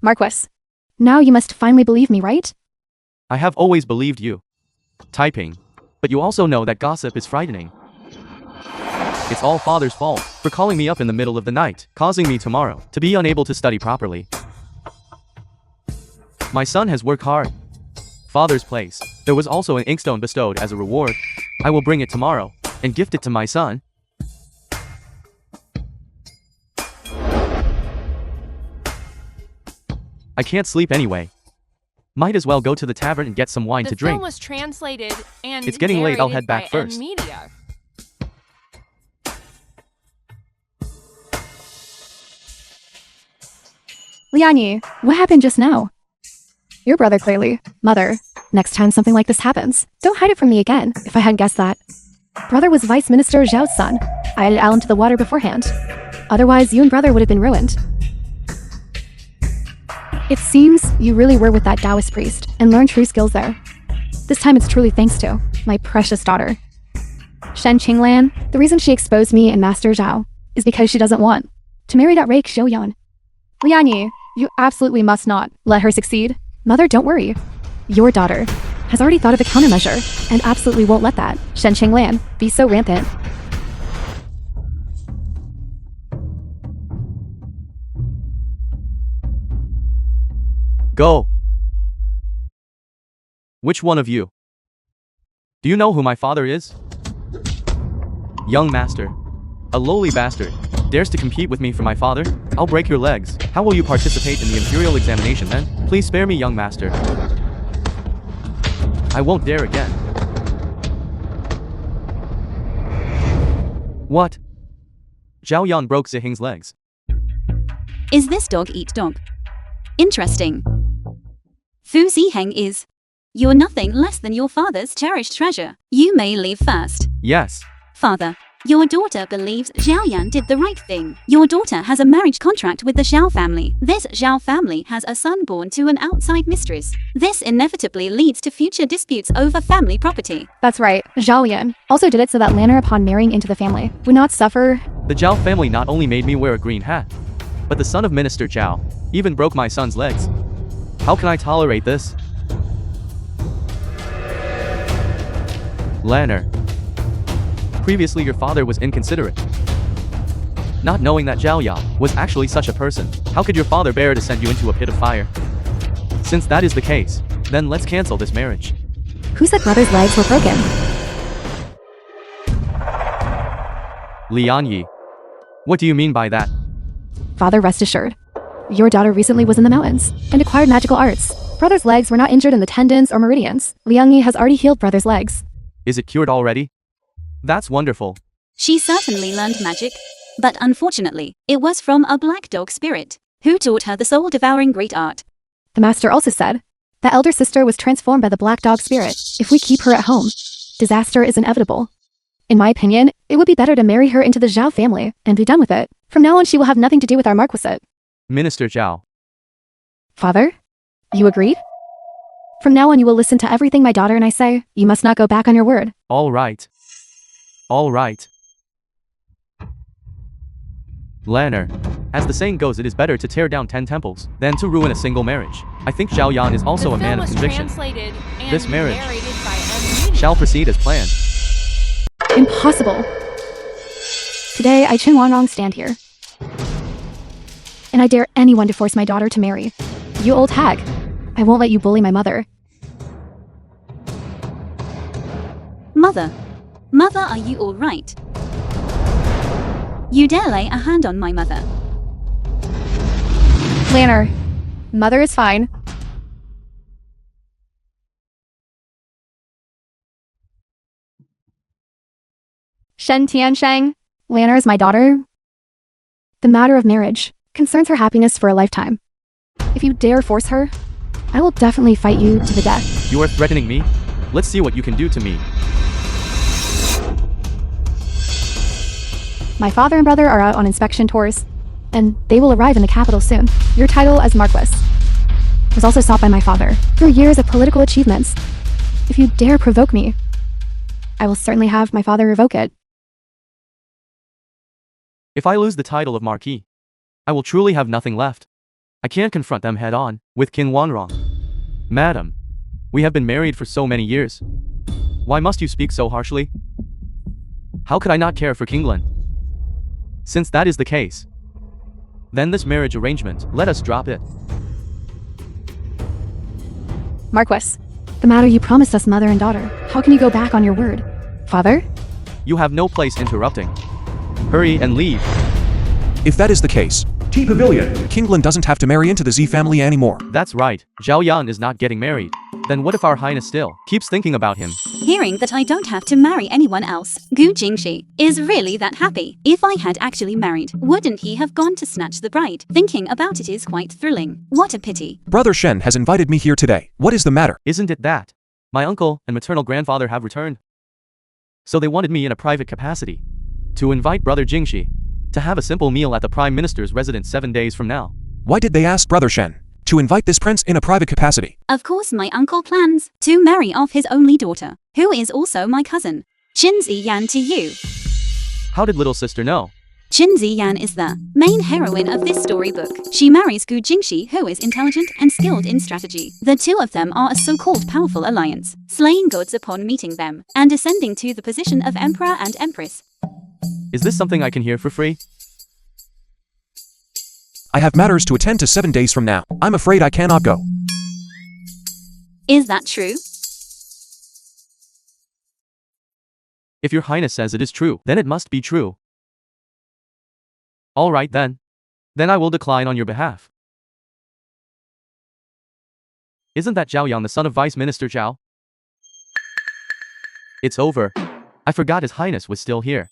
Marquis, now you must finally believe me, right? I have always believed you. Typing. But you also know that gossip is frightening. It's all Father's fault for calling me up in the middle of the night, causing me tomorrow to be unable to study properly. My son has worked hard. Father's place. There was also an inkstone bestowed as a reward. I will bring it tomorrow and gift it to my son. I can't sleep anyway. Might as well go to the tavern and get some wine to The drink. film was translated and It's getting late, I'll narrated head back by first. Media. Lianyi, what happened just now? Your brother, clearly. Mother, next time something like this happens, don't hide it from me again, if I hadn't guessed that. Brother was Vice Minister Zhao's son. I added Alan to the water beforehand. Otherwise, you and brother would have been ruined. It seems you really were with that Taoist priest and learned true skills there. This time it's truly thanks to my precious daughter. Shen Qinglan, the reason she exposed me and Master Zhao is because she doesn't want to marry that rake Xiuyan. Lianyi, you absolutely must not let her succeed. Mother, don't worry. Your daughter has already thought of a countermeasure and absolutely won't let that Shen Qinglan be so rampant. Go. Which one of you? Do you know who my father is? Young master. A lowly bastard. Dares to compete with me for my father? I'll break your legs. How will you participate in the imperial examination then? Please spare me, young master. I won't dare again. What? Zhao Yan broke Ziheng's legs. Is this dog eat dog? Interesting. Fu Ziheng is. You're nothing less than your father's cherished treasure. You may leave first. Yes. Father, your daughter believes Zhao Yan did the right thing. Your daughter has a marriage contract with the Zhao family. This Zhao family has a son born to an outside mistress. This inevitably leads to future disputes over family property. That's right, Zhao Yan also did it so that Lanner, upon marrying into the family, would not suffer. The Zhao family not only made me wear a green hat, but the son of Minister Zhao even broke my son's legs. How can I tolerate this? Lanner. Previously your father was inconsiderate. Not knowing that Zhao Yan was actually such a person, how could your father bear to send you into a pit of fire? Since that is the case, then let's cancel this marriage. Who said brother's legs were broken? Lian Yi. What do you mean by that? Father, rest assured. Your daughter recently was in the mountains and acquired magical arts. Brother's legs were not injured in the tendons or meridians. Liang Yi has already healed brother's legs. Is it cured already? That's wonderful. She certainly learned magic, but unfortunately, it was from a black dog spirit, who taught her the soul-devouring great art. The master also said that elder sister was transformed by the black dog spirit. If we keep her at home, disaster is inevitable. In my opinion, it would be better to marry her into the Zhao family and be done with it. From now on she will have nothing to do with our marquisate. Minister Zhao. Father? You agreed? From now on you will listen to everything my daughter and I say. You must not go back on your word. All right. All right. Lanner. As the saying goes, it is better to tear down 10 temples than to ruin a single marriage. I think Zhao Yan is also a man of conviction. This marriage shall proceed as planned. Impossible. Today, I, Chen Wanrong, stand here. And I dare anyone to force my daughter to marry. You old hag. I won't let you bully my mother. Mother. Mother, are you all right? You dare lay a hand on my mother. Lanner. Mother is fine. Shen Tiansheng. Lanner is my daughter. The matter of marriage concerns her happiness for a lifetime. If you dare force her, I will definitely fight you to the death. You are threatening me? Let's see what you can do to me. My father and brother are out on inspection tours, and they will arrive in the capital soon. Your title as Marquis was also sought by my father through years of political achievements. If you dare provoke me, I will certainly have my father revoke it. If I lose the title of Marquis, I will truly have nothing left. I can't confront them head-on with King Wanrong. Madam, we have been married for so many years. Why must you speak so harshly? How could I not care for Kinglan? Since that is the case, then this marriage arrangement, let us drop it. Marquis, the matter you promised us mother and daughter, how can you go back on your word? Father? You have no place interrupting. Hurry and leave. If that is the case, T Pavilion. Kinglan doesn't have to marry into the Z family anymore. That's right, Zhao Yan is not getting married. Then what if our highness still keeps thinking about him? Hearing that I don't have to marry anyone else, Gu Jingxi is really that happy. If I had actually married, wouldn't he have gone to snatch the bride? Thinking about it is quite thrilling. What a pity. Brother Shen has invited me here today. What is the matter? Isn't it that my uncle and maternal grandfather have returned? So they wanted me in a private capacity to invite Brother Jingxi to have a simple meal at the Prime Minister's residence 7 days from now. Why did they ask Brother Shen to invite this prince in a private capacity? Of course my uncle plans to marry off his only daughter, who is also my cousin, Qin Ziyan, to you. How did little sister know? Qin Ziyan is the main heroine of this storybook. She marries Gu Jingxi, who is intelligent and skilled in strategy. The two of them are a so-called powerful alliance, slaying gods upon meeting them, and ascending to the position of emperor and empress. Is this something I can hear for free? I have matters to attend to 7 days from now. I'm afraid I cannot go. Is that true? If your highness says it is true, then it must be true. All right then. Then I will decline on your behalf. Isn't that Zhao Yang the son of Vice Minister Zhao? It's over. I forgot his highness was still here.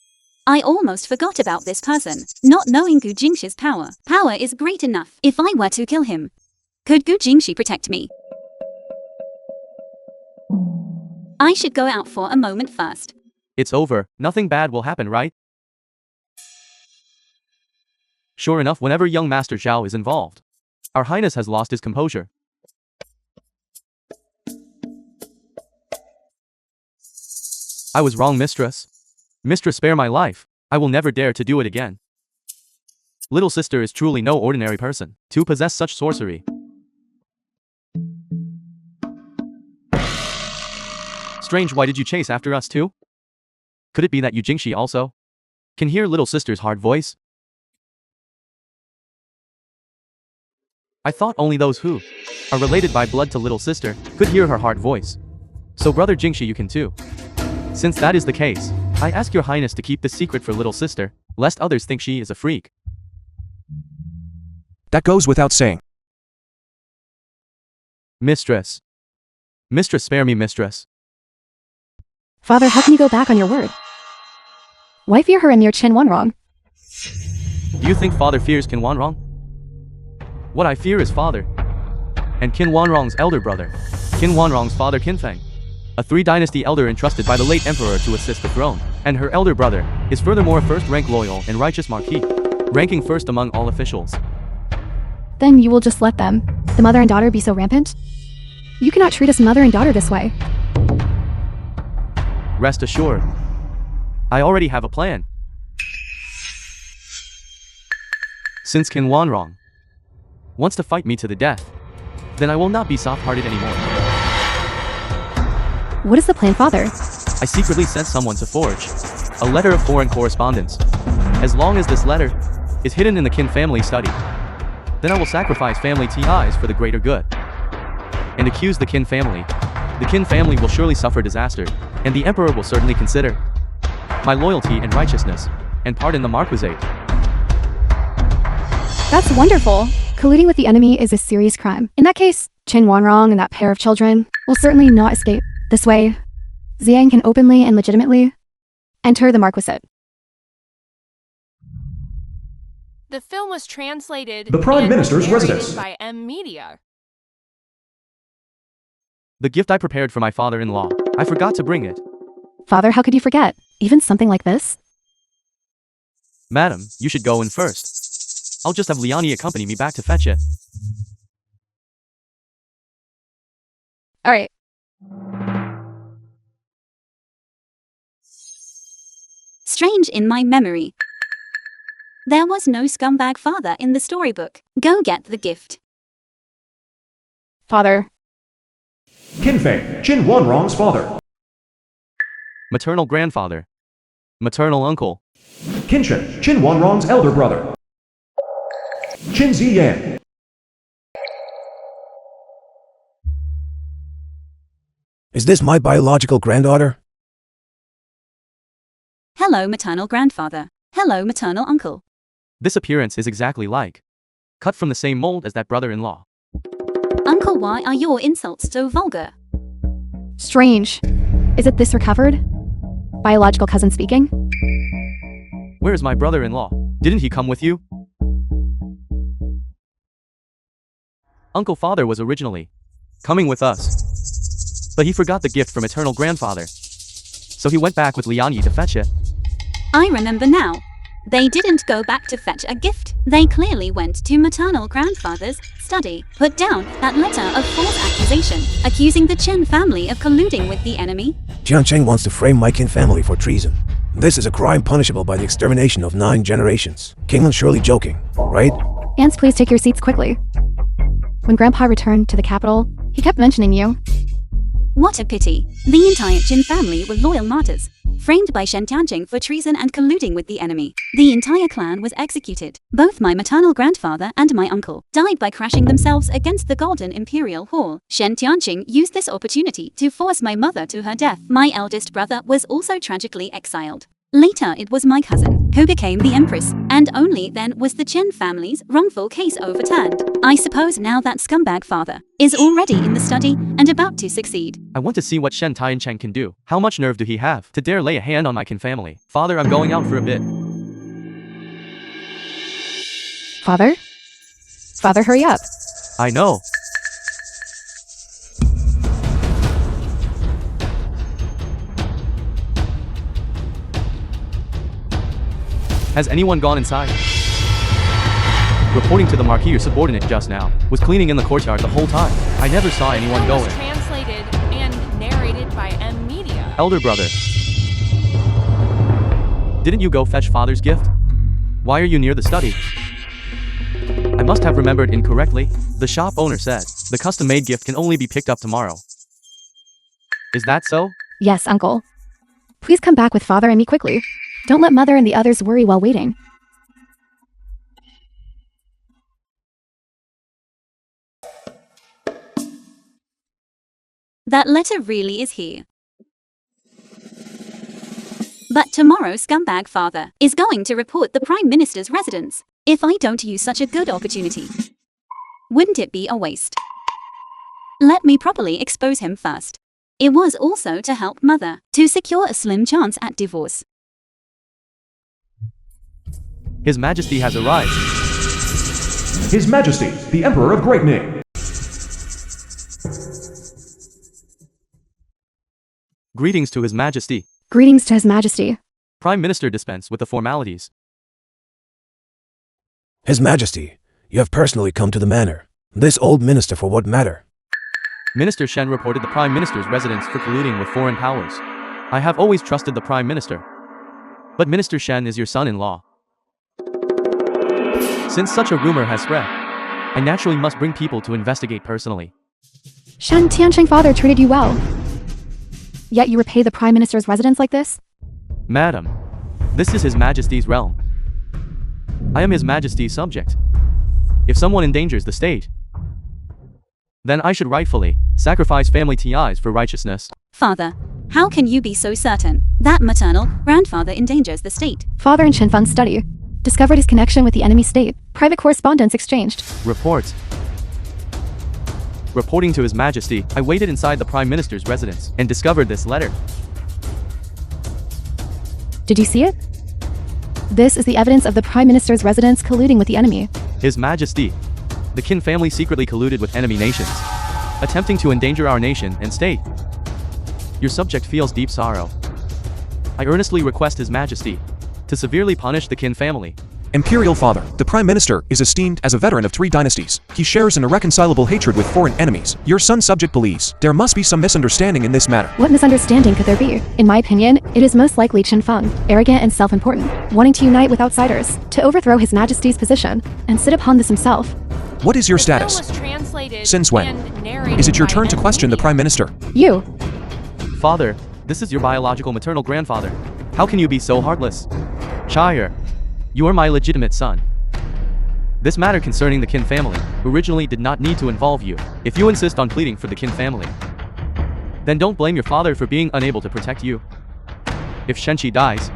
I almost forgot about this person. Not knowing Gu Jingxi's power. Power is great enough. If I were to kill him, could Gu Jingxi protect me? I should go out for a moment first. It's over. Nothing bad will happen, right? Sure enough, whenever young Master Zhao is involved, our highness has lost his composure. I was wrong, mistress. Mistress, spare my life. I will never dare to do it again. Little sister is truly no ordinary person to possess such sorcery. Strange, why did you chase after us too? Could it be that you Jingxi also can hear little sister's hard voice? I thought only those who are related by blood to little sister could hear her hard voice. So brother Jingxi, you can too. Since that is the case, I ask your highness to keep this secret for little sister, lest others think she is a freak. That goes without saying. Mistress. Mistress, spare me, mistress. Father, how can you go back on your word? Why fear her and your Qin Wan wrong? Do you think father fears Qin Wanrong? What I fear is father and Qin Wanrong's elder brother, Qin Wanrong's father Qinfeng, a three-dynasty elder entrusted by the late emperor to assist the throne, and her elder brother is furthermore first-rank loyal and righteous marquis, ranking first among all officials. Then you will just let them, the mother and daughter, be so rampant? You cannot treat us mother and daughter this way. Rest assured, I already have a plan. Since Qin Wanrong wants to fight me to the death, then I will not be soft-hearted anymore. What is the plan, Father? I secretly sent someone to forge a letter of foreign correspondence. As long as this letter is hidden in the Qin family study, then I will sacrifice family ties for the greater good and accuse the Qin family. The Qin family will surely suffer disaster, and the emperor will certainly consider my loyalty and righteousness and pardon the marquisate. That's wonderful. Colluding with the enemy is a serious crime. In that case, Qin Wanrong and that pair of children will certainly not escape. This way, Xiang can openly and legitimately enter the marquisate. The film was translated The Prime and Minister's narrated residence. by M Media. The gift I prepared for my father-in-law, I forgot to bring it. Father, how could you forget? Even something like this? Madam, you should go in first. I'll just have Liani accompany me back to fetch it. Alright. Strange in my memory. There was no scumbag father in the storybook. Go get the gift. Father. Qinfeng, Qin Wanrong's father. Maternal grandfather. Maternal uncle. Qinshen, Qin Wanrong's elder brother. Qin Ziyan. Is this my biological granddaughter? Hello, maternal grandfather. Hello, maternal uncle. This appearance is exactly like cut from the same mold as that brother-in-law. Uncle, why are your insults so vulgar? Strange. Is it this recovered? Biological cousin speaking? Where is my brother-in-law? Didn't he come with you? Uncle father was originally coming with us, but he forgot the gift from eternal grandfather, so he went back with Liani to fetch it. I remember now. They didn't go back to fetch a gift. They clearly went to maternal grandfather's study, put down that letter of false accusation, accusing the Chen family of colluding with the enemy. Jiancheng wants to frame my Qin family for treason. This is a crime punishable by the extermination of 9 generations. Kingland's surely joking, right? Aunts, please take your seats quickly. When Grandpa returned to the capital, he kept mentioning you. What a pity. The entire Qin family were loyal martyrs, framed by Shen Tianqing for treason and colluding with the enemy. The entire clan was executed. Both my maternal grandfather and my uncle died by crashing themselves against the Golden Imperial Hall. Shen Tianqing used this opportunity to force my mother to her death. My eldest brother was also tragically exiled. Later, it was my cousin who became the empress, and only then was the Chen family's wrongful case overturned. I suppose now that scumbag father is already in the study and about to succeed. I want to see what Shen Tiancheng can do. How much nerve do he have to dare lay a hand on my Qin family? Father, I'm going out for a bit. Father? Father, hurry up. I know. Has anyone gone inside? Reporting to the Marquis, your subordinate just now was cleaning in the courtyard the whole time. I never saw anyone go It was in. translated and narrated by M Media. Elder brother. Didn't you go fetch father's gift? Why are you near the study? I must have remembered incorrectly. The shop owner said the custom-made gift can only be picked up tomorrow. Is that so? Yes, uncle. Please come back with father and me quickly. Don't let mother and the others worry while waiting. That letter really is here. But tomorrow scumbag father is going to report the Prime Minister's residence. If I don't use such a good opportunity, wouldn't it be a waste? Let me properly expose him first. It was also to help mother to secure a slim chance at divorce. His Majesty has arrived. His Majesty, the Emperor of Great Ming. Greetings to His Majesty. Greetings to His Majesty. Prime Minister dispense with the formalities. His Majesty, you have personally come to the manor. This old minister for what matter? Minister Shen reported the Prime Minister's residence for colluding with foreign powers. I have always trusted the Prime Minister. But Minister Shen is your son-in-law. Since such a rumor has spread, I naturally must bring people to investigate personally. Shen Tiancheng father treated you well. Yet you repay the Prime Minister's residence like this? Madam, this is His Majesty's realm. I am His Majesty's subject. If someone endangers the state, then I should rightfully sacrifice family ties for righteousness. Father, how can you be so certain that maternal grandfather endangers the state? Father and Shenfeng's study discovered his connection with the enemy state. Private correspondence exchanged. Report. Reporting to His Majesty, I waited inside the Prime Minister's residence and discovered this letter. Did you see it? This is the evidence of the Prime Minister's residence colluding with the enemy. His Majesty, the Qin family secretly colluded with enemy nations, attempting to endanger our nation and state. Your subject feels deep sorrow. I earnestly request His Majesty to severely punish the Qin family. Imperial Father, the Prime Minister, is esteemed as a veteran of 3 dynasties. He shares an irreconcilable hatred with foreign enemies. Your son's subject believes there must be some misunderstanding in this matter. What misunderstanding could there be? In my opinion, it is most likely Chen Feng, arrogant and self-important, wanting to unite with outsiders, to overthrow His Majesty's position, and sit upon this himself. What is your The film status? was translated Since when? and narrated Is it your by turn to M. question the Lee. Prime Minister? You! Father, this is your biological maternal grandfather. How can you be so heartless? Chire, you are my legitimate son. This matter concerning the Qin family originally did not need to involve you. If you insist on pleading for the Qin family, then don't blame your father for being unable to protect you. If Shenqi dies,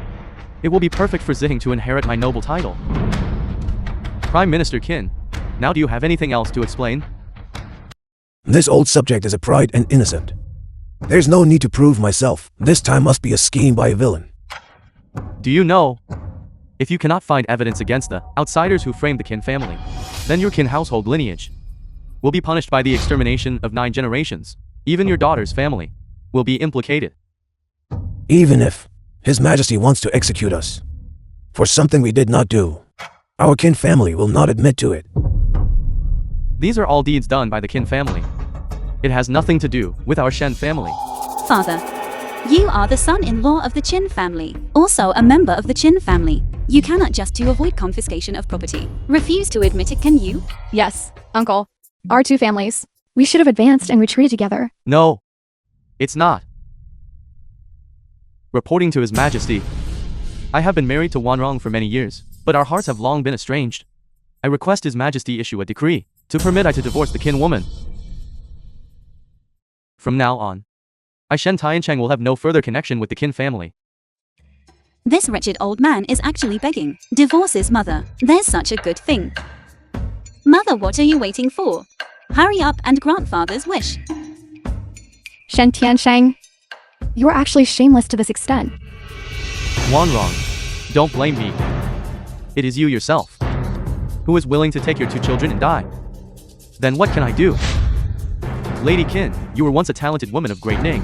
it will be perfect for Zhang to inherit my noble title. Prime Minister Qin, now do you have anything else to explain? This old subject is a pride and innocent. There's no need to prove myself. This time must be a scheme by a villain. Do you know? If you cannot find evidence against the outsiders who framed the Qin family, then your Qin household lineage will be punished by the extermination of 9 generations. Even your daughter's family will be implicated. Even if His Majesty wants to execute us for something we did not do, our Qin family will not admit to it. These are all deeds done by the Qin family. It has nothing to do with our Shen family. Father, you are the son-in-law of the Qin family, also a member of the Qin family. You cannot just to avoid confiscation of property refuse to admit it, can you? Yes, uncle. Our 2 families. We should have advanced and retreated together. No, it's not. Reporting to His Majesty, I have been married to Wanrong for many years, but our hearts have long been estranged. I request His Majesty issue a decree to permit I to divorce the Qin woman. From now on, I Shen Tiancheng will have no further connection with the Qin family. This wretched old man is actually begging. Divorce his mother. There's such a good thing. Mother, what are you waiting for? Hurry up and grant father's wish. Shen Tiansheng, you are actually shameless to this extent. Wanrong, don't blame me. It is you yourself who is willing to take your 2 children and die. Then what can I do? Lady Qin, you were once a talented woman of great name.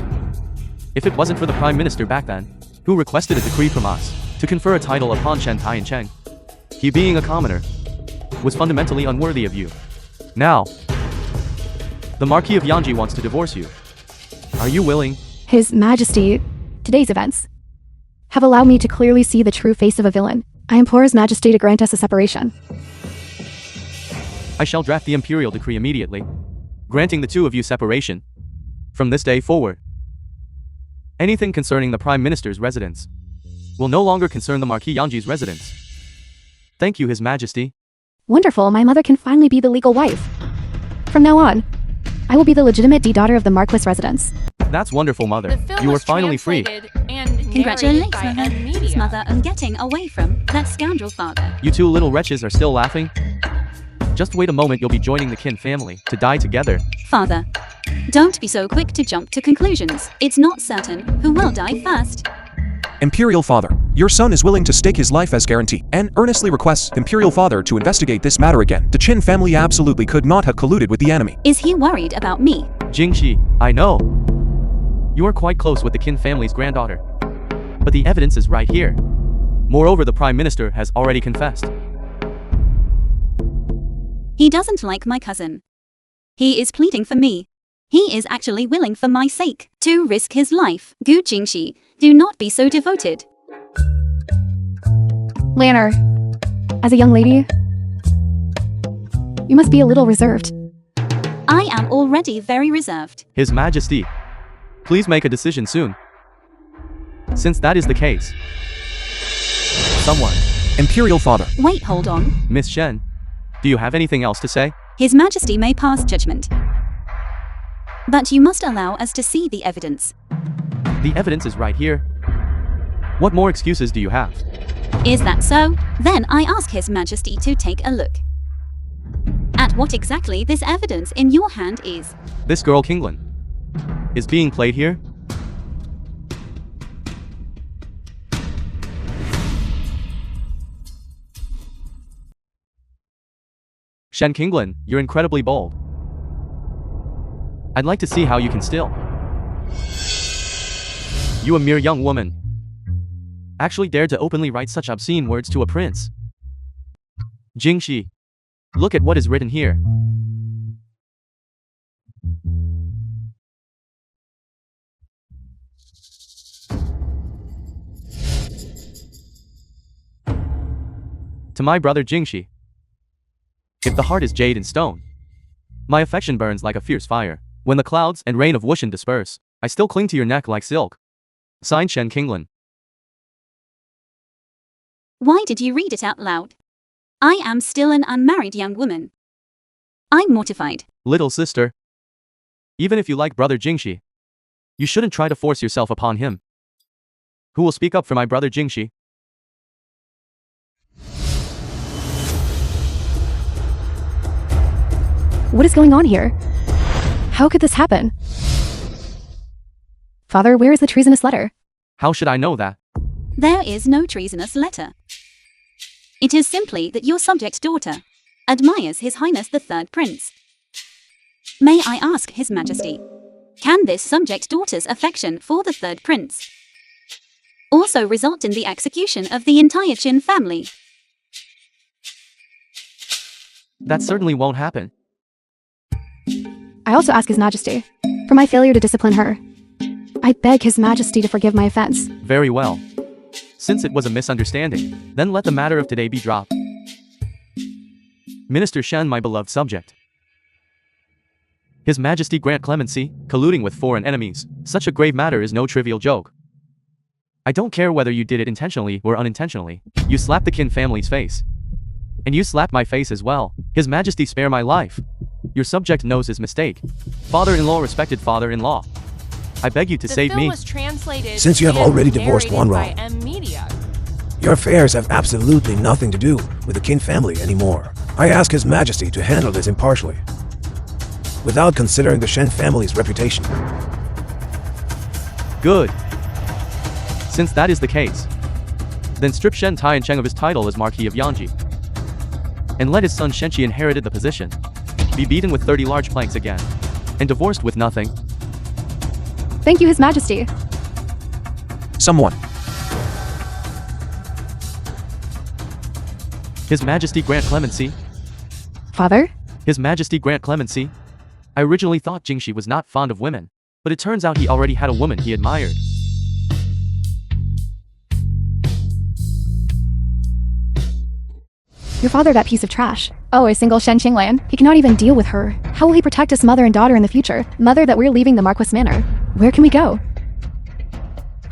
If it wasn't for the Prime Minister back then, who requested a decree from us to confer a title upon Shen Tiancheng, he being a commoner, was fundamentally unworthy of you. Now, the Marquis of Yanji wants to divorce you. Are you willing? His Majesty, today's events have allowed me to clearly see the true face of a villain. I implore His Majesty to grant us a separation. I shall draft the imperial decree immediately, granting the 2 of you separation from this day forward. Anything concerning the Prime Minister's residence will no longer concern the Marquis Yanji's residence. Thank you, His Majesty. Wonderful, my mother can finally be the legal wife. From now on, I will be the legitimate daughter of the Marquis residence. That's wonderful, Mother. The film You are was finally free. translated and narrated Congratulations, by mother. M Media. Mother, on getting away from that scoundrel father. You two little wretches are still laughing? Just wait a moment, you'll be joining the Qin family to die together. Father, don't be so quick to jump to conclusions. It's not certain who will die first. Imperial Father, your son is willing to stake his life as guarantee and earnestly requests Imperial Father to investigate this matter again. The Qin family absolutely could not have colluded with the enemy. Is he worried about me? Jingxi, I know. You are quite close with the Qin family's granddaughter. But the evidence is right here. Moreover, the Prime Minister has already confessed. He doesn't like my cousin. He is pleading for me. He is actually willing for my sake to risk his life. Gu Jingxi, do not be so devoted. Lanner, as a young lady, you must be a little reserved. I am already very reserved. His Majesty, please make a decision soon. Since that is the case, someone, Imperial Father, Wait, hold on. Miss Shen, do you have anything else to say? His Majesty may pass judgment. But you must allow us to see the evidence. The evidence is right here. What more excuses do you have? Is that so? Then I ask His Majesty to take a look at what exactly this evidence in your hand is. This girl Kinglin is being played here? Shen Kinglin, you're incredibly bold. I'd like to see how you can still. You, a mere young woman, actually dared to openly write such obscene words to a prince. Jingxi, look at what is written here. To my brother Jingxi, if the heart is jade and stone, my affection burns like a fierce fire. When the clouds and rain of Wushan disperse, I still cling to your neck like silk. Signed, Shen Kinglin. Why did you read it out loud? I am still an unmarried young woman. I'm mortified. Little sister, even if you like brother Jingxi, you shouldn't try to force yourself upon him. Who will speak up for my brother Jingxi? What is going on here? How could this happen? Father, where is the treasonous letter? How should I know that? There is no treasonous letter. It is simply that your subject daughter admires His Highness the Third Prince. May I ask His Majesty, can this subject daughter's affection for the Third Prince also result in the execution of the entire Qin family? That certainly won't happen. I also ask His Majesty for my failure to discipline her. I beg His Majesty to forgive my offense. Very well. Since it was a misunderstanding, then let the matter of today be dropped. Minister Shen, my beloved subject. His Majesty grant clemency. Colluding with foreign enemies, such a grave matter is no trivial joke. I don't care whether you did it intentionally or unintentionally. You slapped the Qin family's face. And you slapped my face as well. His Majesty spare my life. Your subject knows his mistake. Father-in-law, respected father-in-law, I beg you to save The film me. was translated Since you have and already divorced narrated one by wrong, M Media. your affairs have absolutely nothing to do with the Qin family anymore. I ask His Majesty to handle this impartially, without considering the Shen family's reputation. Good. Since that is the case, then strip Shen Tiancheng of his title as Marquis of Yanji, and let his son Shenqi inherited the position, be beaten with 30 large planks again, and divorced with nothing. Thank you, His Majesty. someone, His Majesty grant clemency. Father? His Majesty grant clemency. I originally thought Jingxi was not fond of women, but it turns out he already had a woman he admired. Your father, that piece of trash. Oh, a single Shen Qinglan. He cannot even deal with her. How will he protect us mother and daughter in the future? Mother, that we're leaving the Marquis Manor. Where can we go?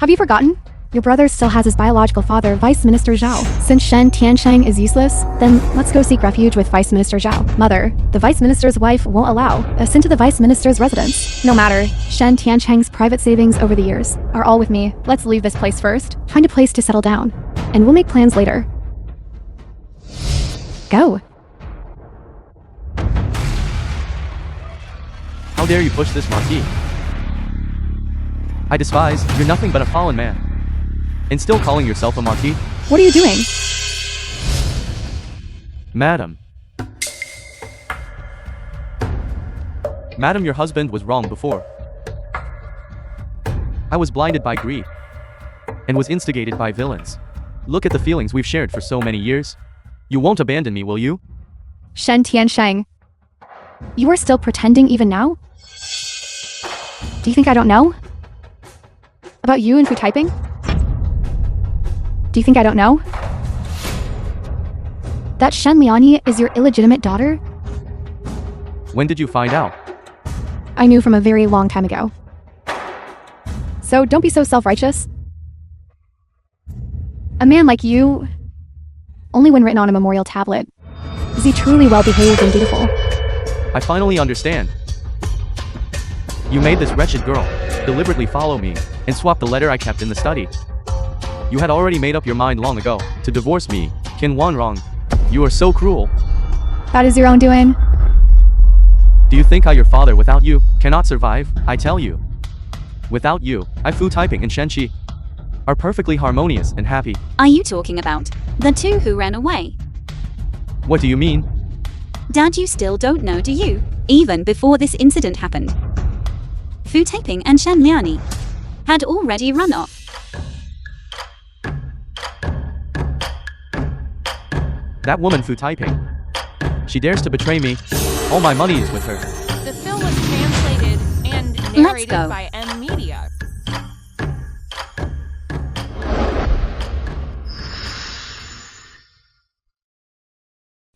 Have you forgotten? Your brother still has his biological father, Vice Minister Zhao. Since Shen Tiansheng is useless, then let's go seek refuge with Vice Minister Zhao. Mother, the Vice Minister's wife won't allow us into the Vice Minister's residence. No matter, Shen Tiansheng's private savings over the years are all with me. Let's leave this place first, find a place to settle down, and we'll make plans later. Go. How dare you push this marquee? I despise, you're nothing but a fallen man. And still calling yourself a marquis? What are you doing? Madam. Madam, your husband was wrong before. I was blinded by greed. And was instigated by villains. Look at the feelings we've shared for so many years. You won't abandon me, will you? Shen Tiansheng. You are still pretending even now? Do you think I don't know? About you and free typing? Do you think I don't know? That Shen Liani is your illegitimate daughter? When did you find out? I knew from a very long time ago. So don't be so self-righteous. A man like you, only when written on a memorial tablet, is he truly well-behaved and beautiful. I finally understand. You made this wretched girl deliberately follow me and swap the letter I kept in the study. You had already made up your mind long ago to divorce me, Qin Wanrong. You are so cruel. That is your own doing. Do you think your father without you cannot survive? I tell you. Without you, Fu Typing and Shenqi are perfectly harmonious and happy. Are you talking about the two who ran away? What do you mean? Dad, you still don't know, do you? Even before this incident happened, Fu Taiping and Shen Liani had already run off. That woman Fu Taiping. She dares to betray me. All my money is with her. The film was translated and narrated go. by M Media.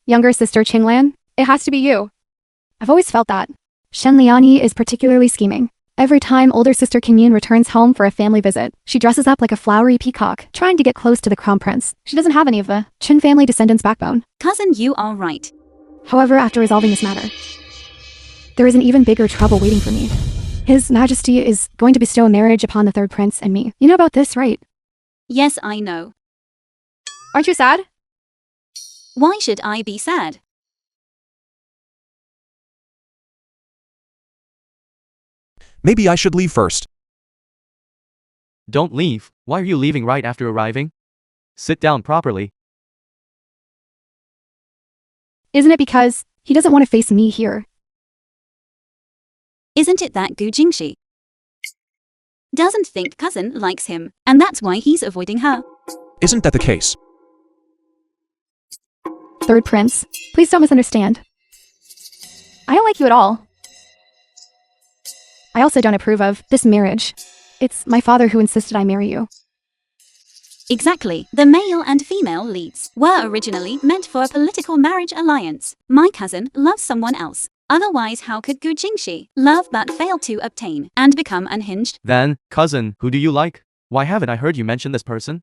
Younger sister Qinglan, it has to be you. I've always felt that. Shen Liani is particularly scheming. Every time older sister Qingyun returns home for a family visit, she dresses up like a flowery peacock, trying to get close to the crown prince. She doesn't have any of the Qin family descendants' backbone. Cousin, you are right. However, after resolving this matter, there is an even bigger trouble waiting for me. His Majesty is going to bestow a marriage upon the third prince and me. You know about this, right? Yes, I know. Aren't you sad? Why should I be sad? Maybe I should leave first. Don't leave. Why are you leaving right after arriving? Sit down properly. Isn't it because he doesn't want to face me here? Isn't it that Gu Jingxi doesn't think cousin likes him, and that's why he's avoiding her? Isn't that the case? Third prince, please don't misunderstand. I don't like you at all. I also don't approve of this marriage. It's my father who insisted I marry you. Exactly. The male and female leads were originally meant for a political marriage alliance. My cousin loves someone else. Otherwise, how could Gu Jingxi love but fail to obtain and become unhinged? Then, cousin, who do you like? Why haven't I heard you mention this person?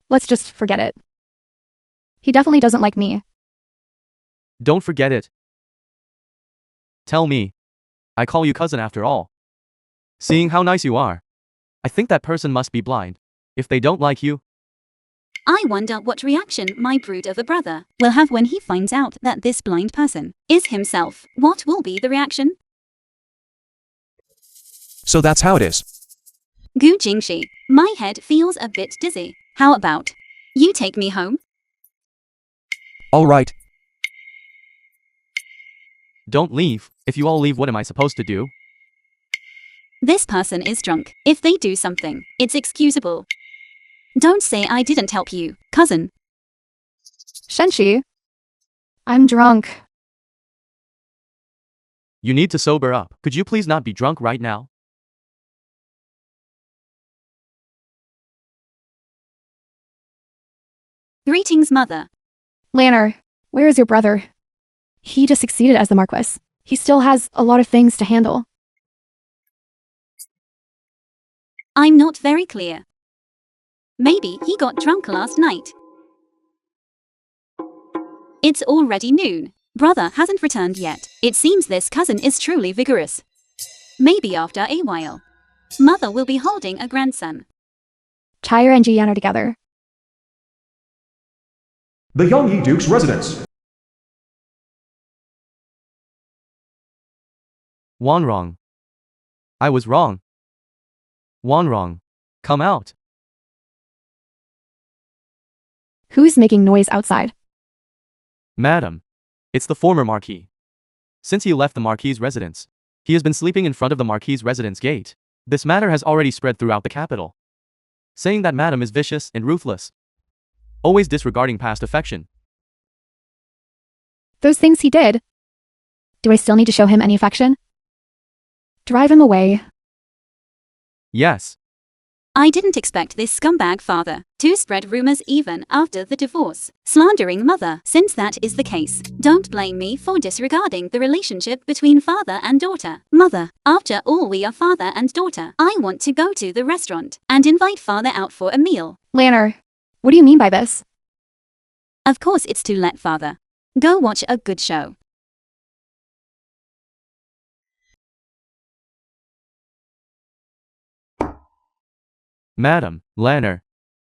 Let's just forget it. He definitely doesn't like me. Don't forget it. Tell me. I call you cousin after all. Seeing how nice you are, I think that person must be blind. If they don't like you, I wonder what reaction my brood of a brother will have when he finds out that this blind person is himself. What will be the reaction? So that's how it is. Gu Jingxi, my head feels a bit dizzy. How about you take me home? All right. don't leave. If you all leave, what am I supposed to do? This person is drunk. If they do something, it's excusable. Don't say I didn't help you, cousin. Shenqi, I'm drunk. You need to sober up. Could you please not be drunk right now? Greetings, mother. Lanner, where is your brother? He just succeeded as the Marquis. He still has a lot of things to handle. I'm not very clear. Maybe he got drunk last night. It's already noon. Brother hasn't returned yet. It seems this cousin is truly vigorous. Maybe after a while, mother will be holding a grandson. Chaya and Jiyan are together. The Yongyi Duke's residence. Wanrong. I was wrong. Wanrong. Come out. Who's making noise outside? Madam. It's the former Marquis. Since he left the Marquis's residence, he has been sleeping in front of the Marquis's residence gate. This matter has already spread throughout the capital, saying that Madam is vicious and ruthless, always disregarding past affection. Those things he did. Do I still need to show him any affection? Drive him away. Yes. I didn't expect this scumbag father to spread rumors even after the divorce, slandering mother. Since that is the case, don't blame me for disregarding the relationship between father and daughter. Mother, after all, we are father and daughter. I want to go to the restaurant and invite father out for a meal. Lanner, what do you mean by this? Of course it's to let father go watch a good show. Madam, Lanner,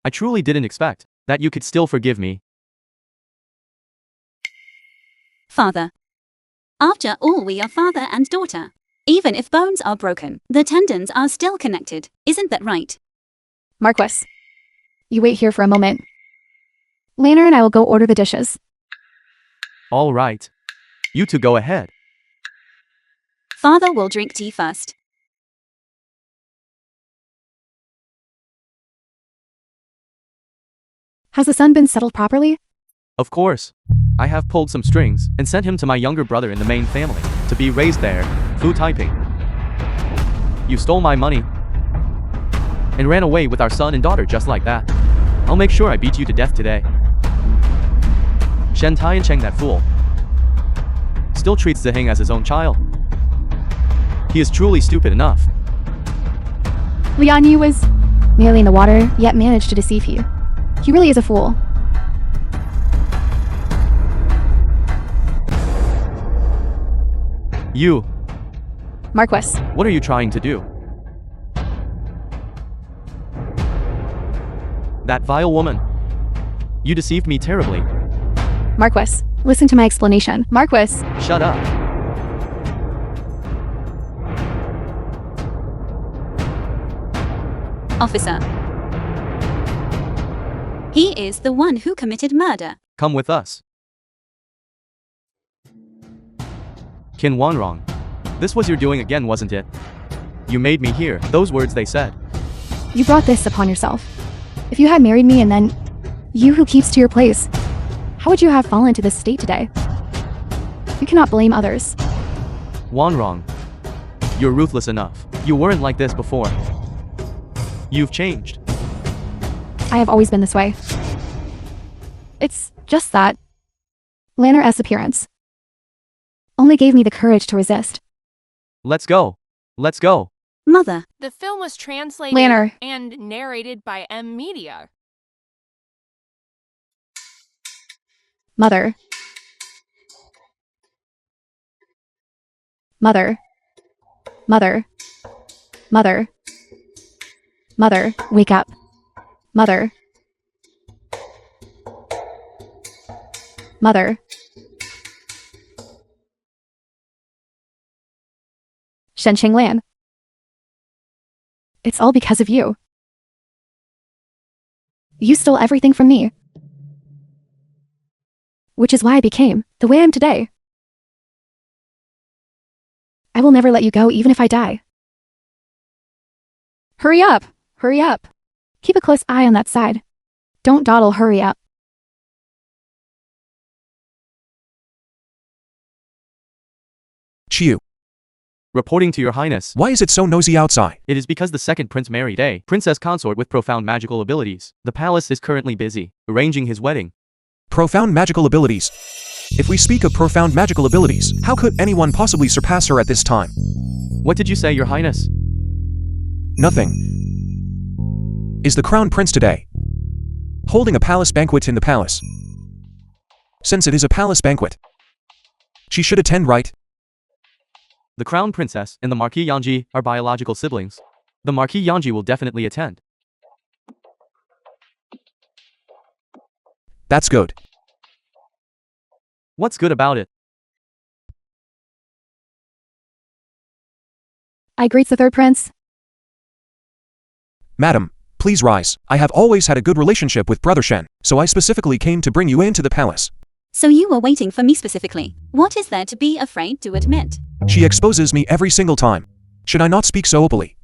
I truly didn't expect that you could still forgive me. Father, after all, we are father and daughter. Even if bones are broken, the tendons are still connected. Isn't that right? Marquis, you wait here for a moment. Lanner and I will go order the dishes. All right. You two go ahead. Father will drink tea first. Has the son been settled properly? Of course. I have pulled some strings and sent him to my younger brother in the main family to be raised there. Fu typing. You stole my money and ran away with our son and daughter just like that. I'll make sure I beat you to death today. Shen Tai and Cheng, that fool, still treats Ziheng as his own child. He is truly stupid enough. Lian Yu was merely in the water, yet managed to deceive you. He really is a fool. You. Marquis, What are you trying to do? That vile woman. You deceived me terribly. Marquis, listen to my explanation. Marquis, Shut up. Officer. He is the one who committed murder. Come with us. Qin Wanrong. This was your doing again, wasn't it? You made me hear those words they said. you brought this upon yourself. If you had married me and then you who keeps to your place, how would you have fallen to this state today? You cannot blame others. Wanrong. You're ruthless enough. You weren't like this before. You've changed. I have always been this way. It's just that Lanner's appearance only gave me the courage to resist. Let's go. Let's go. Mother, The film was translated Lanner. and narrated by M Media. Mother. Mother. Mother. Mother. Mother, wake up. Mother. Mother. Shenqing Lan. It's all because of you. You stole everything from me. Which is why I became the way I am today. I will never let you go even if I die. Hurry up! Hurry up! Keep a close eye on that side. Don't dawdle, hurry up. Chiu, Reporting to your highness. why is it so nosy outside? It is because the second prince married a princess consort with profound magical abilities. The palace is currently busy arranging his wedding. Profound magical abilities. If we speak of profound magical abilities, how could anyone possibly surpass her at this time? What did you say, your highness? Nothing. is the crown prince today holding a palace banquet in the palace. Since it is a palace banquet, she should attend, right? The crown princess and the Marquis Yanji are biological siblings. The Marquis Yanji will definitely attend. That's good. What's good about it? I greet the third prince. Madam, please rise. I have always had a good relationship with Brother Shen, so I specifically came to bring you into the palace. So you were waiting for me specifically. What is there to be afraid to admit? She exposes me every single time. Should I not speak so openly?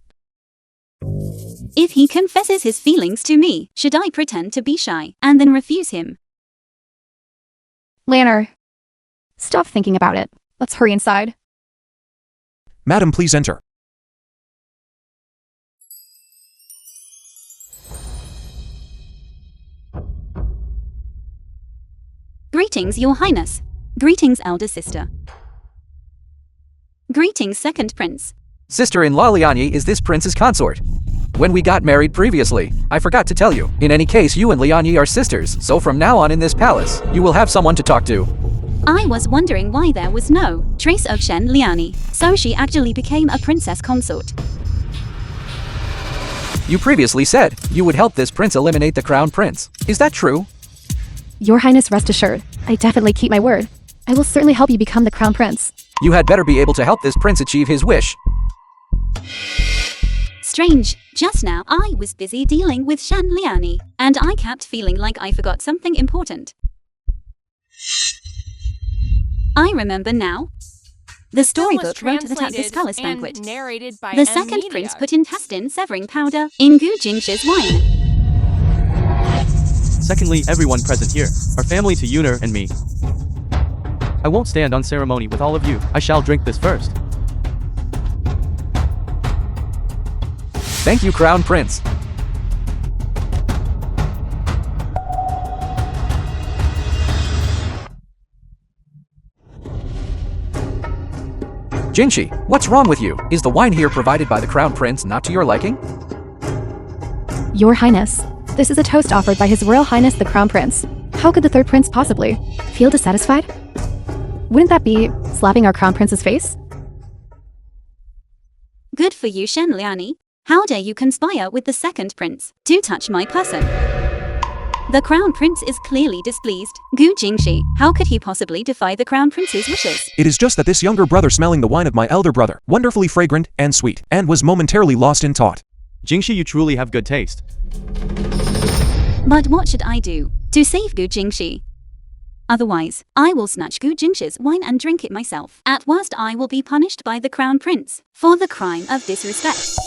If he confesses his feelings to me, should I pretend to be shy and then refuse him? Lanner, stop thinking about it. Let's hurry inside. Madam, please enter. Greetings, Your Highness. Greetings, elder sister. Greetings, second prince. Sister-in-law Liani is this prince's consort. When we got married previously, I forgot to tell you. In any case, you and Liani are sisters, so from now on in this palace, you will have someone to talk to. I was wondering why there was no trace of Shen Liani, so she actually became a princess consort. You previously said you would help this prince eliminate the crown prince. Is that true? Your Highness, rest assured. I definitely keep my word. I will certainly help you become the crown prince. You had better be able to help this prince achieve his wish. Strange, just now I was busy dealing with Shen Liani, and I kept feeling like I forgot something important. I remember now. The storybook wrote that at this palace banquet, narrated by the second prince put intestine-severing powder in Gu Jingxi's wine. Secondly, everyone present here are family to Yuner and me. I won't stand on ceremony with all of you. I shall drink this first. Thank you, Crown Prince. Jingxi, what's wrong with you? Is the wine here provided by the Crown Prince not to your liking? Your Highness, this is a toast offered by His Royal Highness the Crown Prince. How could the third prince possibly feel dissatisfied? Wouldn't that be slapping our Crown Prince's face? Good for you, Shen Liani. How dare you conspire with the second prince to touch my person? The Crown Prince is clearly displeased. Gu Jingxi, how could he possibly defy the Crown Prince's wishes? It is just that this younger brother smelling the wine of my elder brother, wonderfully fragrant and sweet, and was momentarily lost in thought. Jingxi, you truly have good taste. But what should I do to save Gu Jingxi? Otherwise, I will snatch Gu Jingxi's wine and drink it myself. At worst, I will be punished by the Crown Prince for the crime of disrespect.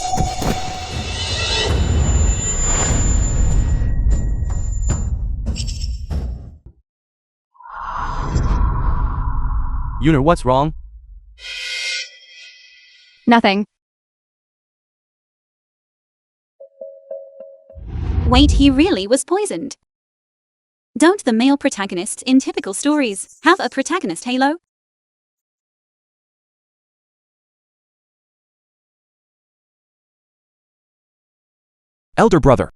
Yuner, what's wrong? Nothing. Wait, he really was poisoned. Don't the male protagonists in typical stories have a protagonist halo? Elder brother.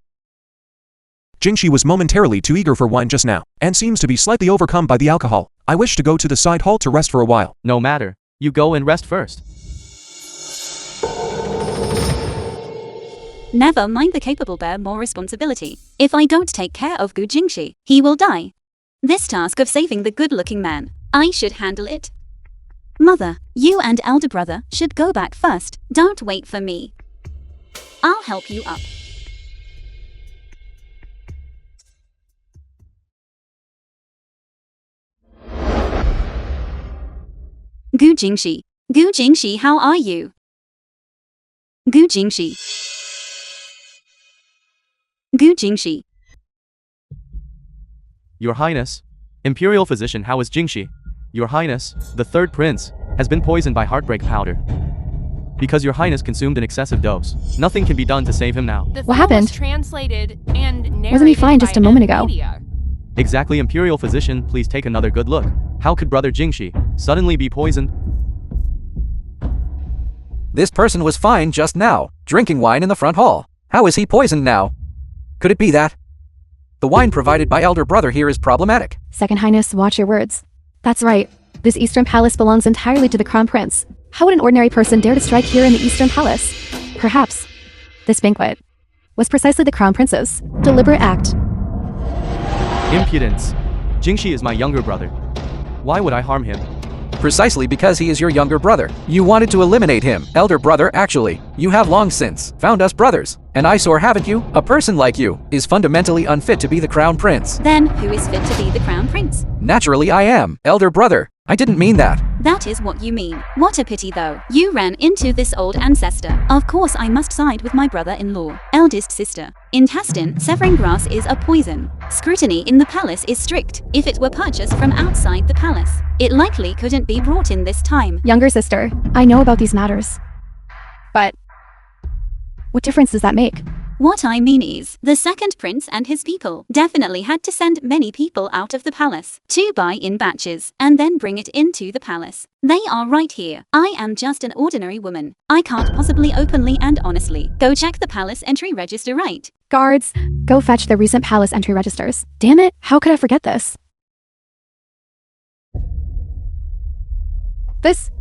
Jingxi was momentarily too eager for wine just now, and seems to be slightly overcome by the alcohol. I wish to go to the side hall to rest for a while. No matter. You go and rest first. Never mind, the capable bear more responsibility. If I don't take care of Gu Jingxi, he will die. This task of saving the good-looking man, I should handle it. Mother, you and elder brother should go back first. Don't wait for me. I'll help you up. Gu Jingxi, how are you? Gu Jingxi. Your Highness. Imperial physician, how is Jingxi? Your Highness, the third prince, has been poisoned by heartbreak powder. Because Your Highness consumed an excessive dose. Nothing can be done to save him now. What happened? Translated and narrated Wasn't he fine just a moment ago? Exactly, Imperial physician, please take another good look. How could Brother Jingxi suddenly be poisoned? This person was fine just now, drinking wine in the front hall. How is he poisoned now? Could it be that? The wine provided by elder brother here is problematic. Second Highness, watch your words. That's right. This Eastern Palace belongs entirely to the Crown Prince. How would an ordinary person dare to strike here in the Eastern Palace? Perhaps this banquet was precisely the Crown Prince's deliberate act. Impudence. Jingxi is my younger brother. Why would I harm him? Precisely because he is your younger brother. You wanted to eliminate him. Elder brother, actually. You have long since found us brothers. An eyesore, haven't you? A person like you is fundamentally unfit to be the Crown Prince. Then who is fit to be the Crown Prince? Naturally I am. Elder brother. I didn't mean that. That is what you mean. What a pity though. You ran into this old ancestor. Of course I must side with my brother-in-law, eldest sister. In Taston, severing grass is a poison. Scrutiny in the palace is strict. If it were purchased from outside the palace, it likely couldn't be brought in this time. Younger sister, I know about these matters. But what difference does that make? What I mean is, the second prince and his people definitely had to send many people out of the palace to buy in batches and then bring it into the palace. They are right here. I am just an ordinary woman. I can't possibly openly and honestly go check the palace entry register, right? Guards, go fetch the recent palace entry registers. Damn it, how could I forget this? This...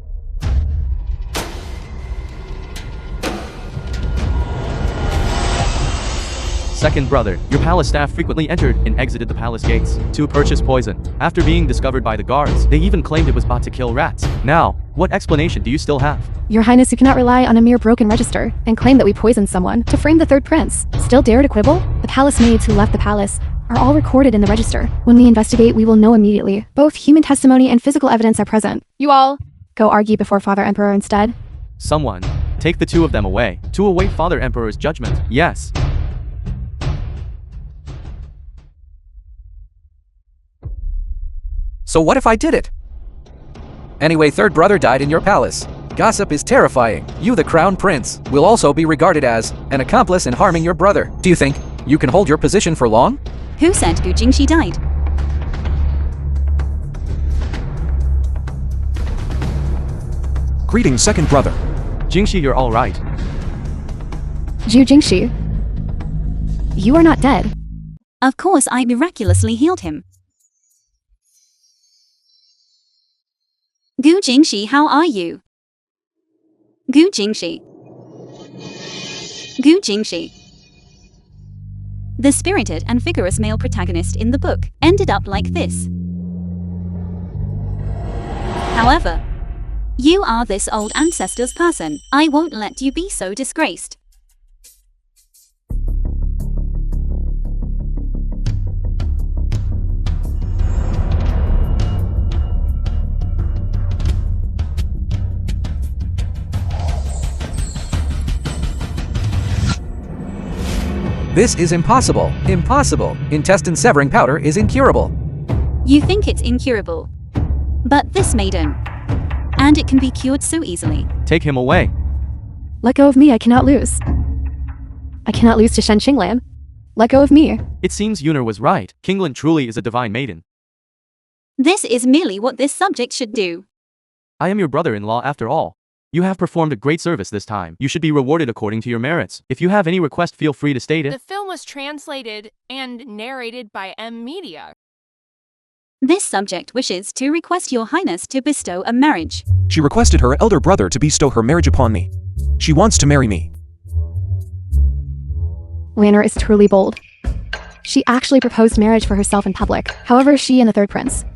Second brother, your palace staff frequently entered and exited the palace gates to purchase poison. After being discovered by the guards, they even claimed it was bought to kill rats. Now, what explanation do you still have? Your Highness, you cannot rely on a mere broken register and claim that we poisoned someone to frame the third prince. Still dare to quibble? The palace maids who left the palace are all recorded in the register. When we investigate, we will know immediately. Both human testimony and physical evidence are present. You all go argue before Father Emperor instead. Someone, take the two of them away to await Father Emperor's judgment. Yes. So what if I did it? Anyway, third brother died in your palace. Gossip is terrifying. You, the Crown Prince, will also be regarded as an accomplice in harming your brother. Do you think you can hold your position for long? Who said Gu Jingxi died? Greetings, second brother. Jingxi, you're all right. Zhu Jingxi, you are not dead. Of course I miraculously healed him. Gu Jingxi, how are you? Gu Jingxi. Gu Jingxi. The spirited and vigorous male protagonist in the book ended up like this. However, you are this old ancestor's person. I won't let you be so disgraced. This is impossible. Impossible. Intestine severing powder is incurable. You think it's incurable. But this maiden. And it can be cured so easily. Take him away. Let go of me, I cannot lose. I cannot lose to Shen Qinglan. Let go of me. It seems Yuner was right. Qinglan truly is a divine maiden. This is merely what this subject should do. I am your brother-in-law after all. You have performed a great service this time. You should be rewarded according to your merits. If you have any request, feel free to state it. The film was translated and narrated by M Media. This subject wishes to request your highness to bestow a marriage. She requested her elder brother to bestow her marriage upon me. She wants to marry me. Lanner is truly bold. She actually proposed marriage for herself in public. However, she and the third prince.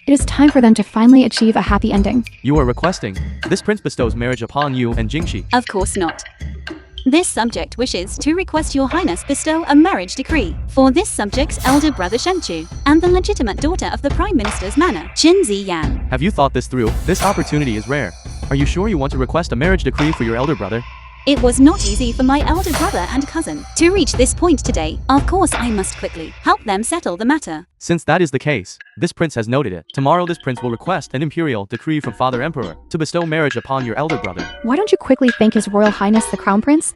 It is time for them to finally achieve a happy ending. You are requesting. This prince bestows marriage upon you and Jingxi. Of course not. This subject wishes to request your highness bestow a marriage decree for this subject's elder brother Shenchu and the legitimate daughter of the Prime Minister's manor, Qin Ziyan. Have you thought this through? This opportunity is rare. Are you sure you want to request a marriage decree for your elder brother? It was not easy for my elder brother and cousin to reach this point today. Of course I must quickly help them settle the matter. Since that is the case, this prince has noted it. Tomorrow this prince will request an imperial decree from Father Emperor to bestow marriage upon your elder brother. Why don't you quickly thank His Royal Highness the Crown Prince?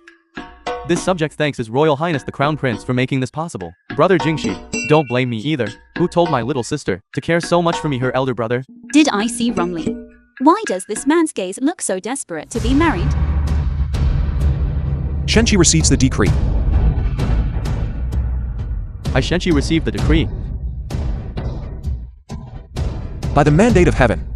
This subject thanks His Royal Highness the Crown Prince for making this possible. Brother Jingxi, don't blame me either. Who told my little sister to care so much for me, her elder brother? Did I see wrongly? Why does this man's gaze look so desperate to be married? Shenchi receives the decree. I Shenchi received the decree. By the mandate of heaven,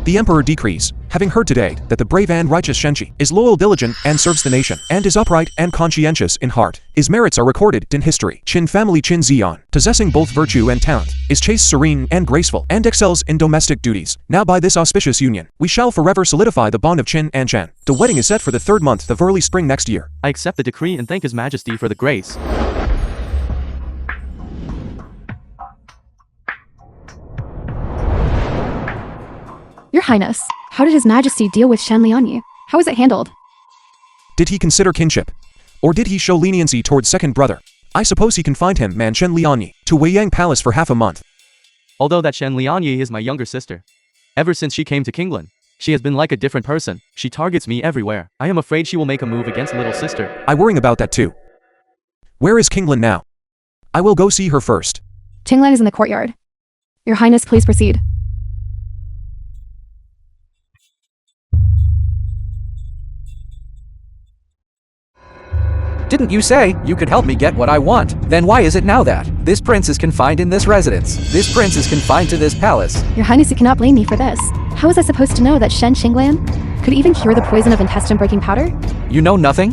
the Emperor decrees, having heard today that the brave and righteous Shenchi is loyal, diligent, and serves the nation, and is upright and conscientious in heart. His merits are recorded in history. Qin family Qin Ziyan, possessing both virtue and talent, is chaste, serene, and graceful, and excels in domestic duties. Now by this auspicious union, we shall forever solidify the bond of Qin and Chen. The wedding is set for the 3rd month of early spring next year. I accept the decree and thank His Majesty for the grace. Your Highness, how did His Majesty deal with Shen Lianyi? How was it handled? Did he consider kinship? Or did he show leniency towards second brother? I suppose he confined him, man Shen Lianyi, to Weiyang Palace for half a month. Although that Shen Lianyi is my younger sister. Ever since she came to Kingland, she has been like a different person. She targets me everywhere. I am afraid she will make a move against little sister. I worrying about that too. Where is Kingland now? I will go see her first. Tinglan is in the courtyard. Your Highness, please proceed. Didn't you say you could help me get what I want? Then why is it now that this prince is confined in this residence? This prince is confined to this palace. Your Highness, you cannot blame me for this. How was I supposed to know that Shen Qinglan could even cure the poison of intestine-breaking powder? You know nothing?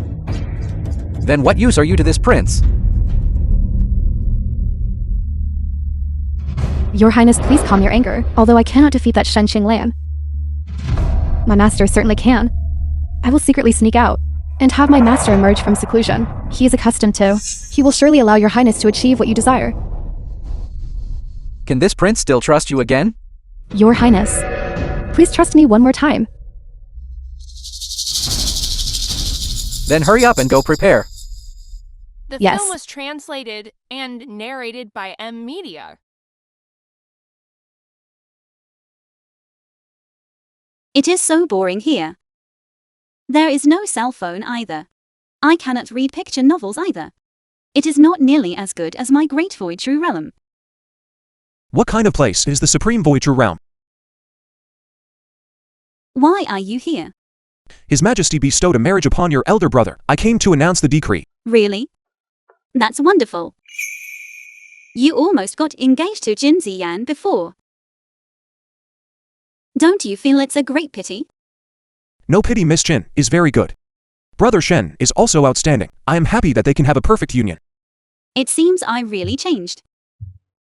Then what use are you to this prince? Your Highness, please calm your anger. Although I cannot defeat that Shen Qinglan, my master certainly can. I will secretly sneak out and have my master emerge from seclusion. He is accustomed to. He will surely allow your Highness to achieve what you desire. Can this prince still trust you again? Your Highness, please trust me one more time. Then hurry up and go prepare. The Yes. film was translated and narrated by M Media. It is so boring here. There is no cell phone either. I cannot read picture novels either. It is not nearly as good as my great Void-True realm. What kind of place is the Supreme Void-True realm? Why are you here? His Majesty bestowed a marriage upon your elder brother. I came to announce the decree. Really? That's wonderful. You almost got engaged to Jin Ziyan before. Don't you feel it's a great pity? No pity, Miss Qin is very good. Brother Shen is also outstanding. I am happy that they can have a perfect union. It seems I really changed.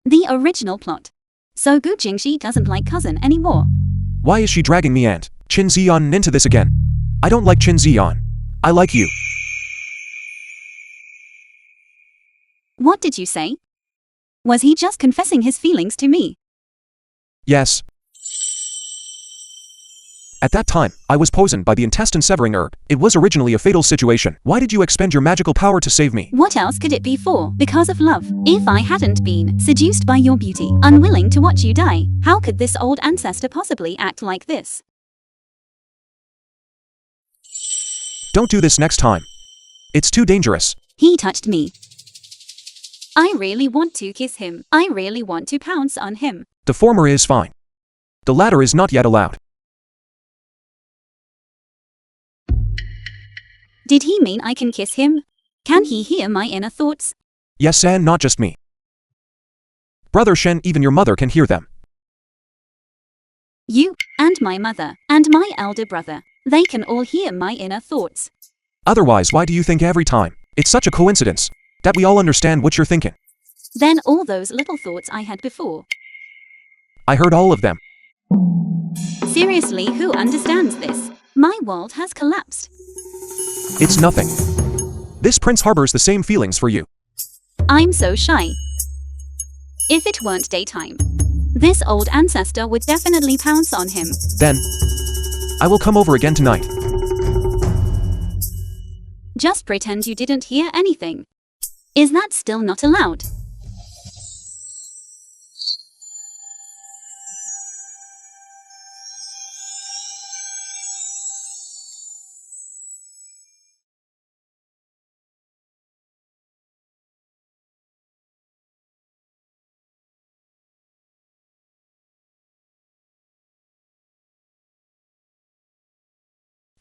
The original plot. So Gu Jingxi doesn't like cousin anymore. Why is she dragging me and Qin Ziyan into this again? I don't like Qin Ziyan. I like you. What did you say? Was he just confessing his feelings to me? Yes. At that time, I was poisoned by the intestine-severing herb. It was originally a fatal situation. Why did you expend your magical power to save me? What else could it be for? Because of love. If I hadn't been seduced by your beauty, unwilling to watch you die, how could this old ancestor possibly act like this? Don't do this next time. It's too dangerous. He touched me. I really want to kiss him. I really want to pounce on him. The former is fine. The latter is not yet allowed. Did he mean I can kiss him? Can he hear my inner thoughts? Yes, and not just me. Brother Shen, even your mother can hear them. You, and my mother, and my elder brother, they can all hear my inner thoughts. Otherwise, why do you think every time? It's such a coincidence that we all understand what you're thinking. Then all those little thoughts I had before. I heard all of them. Seriously, who understands this? My world has collapsed. It's nothing. This prince harbors the same feelings for you. I'm so shy. If it weren't daytime, this old ancestor would definitely pounce on him. Then, I will come over again tonight. Just pretend you didn't hear anything. Is that still not allowed?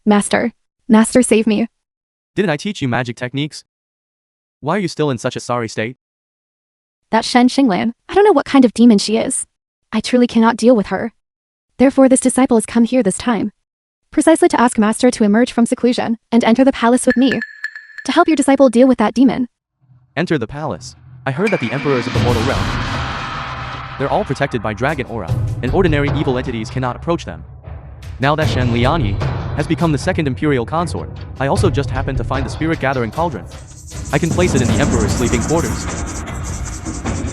Master. Master, save me. Didn't I teach you magic techniques? Why are you still in such a sorry state? That Shen Xinglan, I don't know what kind of demon she is. I truly cannot deal with her. Therefore this disciple has come here this time, precisely to ask Master to emerge from seclusion and enter the palace with me, to help your disciple deal with that demon. Enter the palace. I heard that the emperors of the mortal realm, they're all protected by dragon aura, and ordinary evil entities cannot approach them. Now that Shen Lianyi has become the second imperial consort, I also just happened to find the spirit gathering cauldron. I can place it in the emperor's sleeping quarters.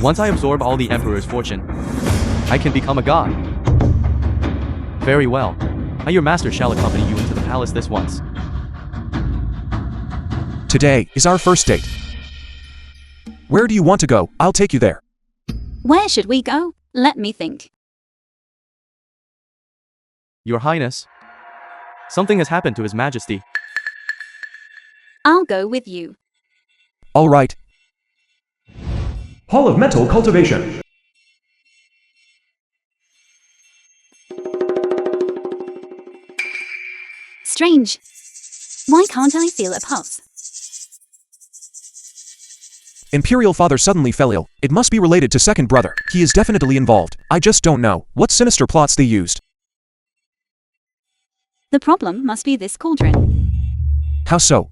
Once I absorb all the emperor's fortune, I can become a god. Very well. I, your master, shall accompany you into the palace this once. Today is our first date. Where do you want to go? I'll take you there. Where should we go? Let me think. Your Highness, something has happened to His Majesty. I'll go with you. All right. Hall of Mental Cultivation. Strange. Why can't I feel a pulse? Imperial father suddenly fell ill. It must be related to second brother. He is definitely involved. I just don't know what sinister plots they used. The problem must be this cauldron. How so?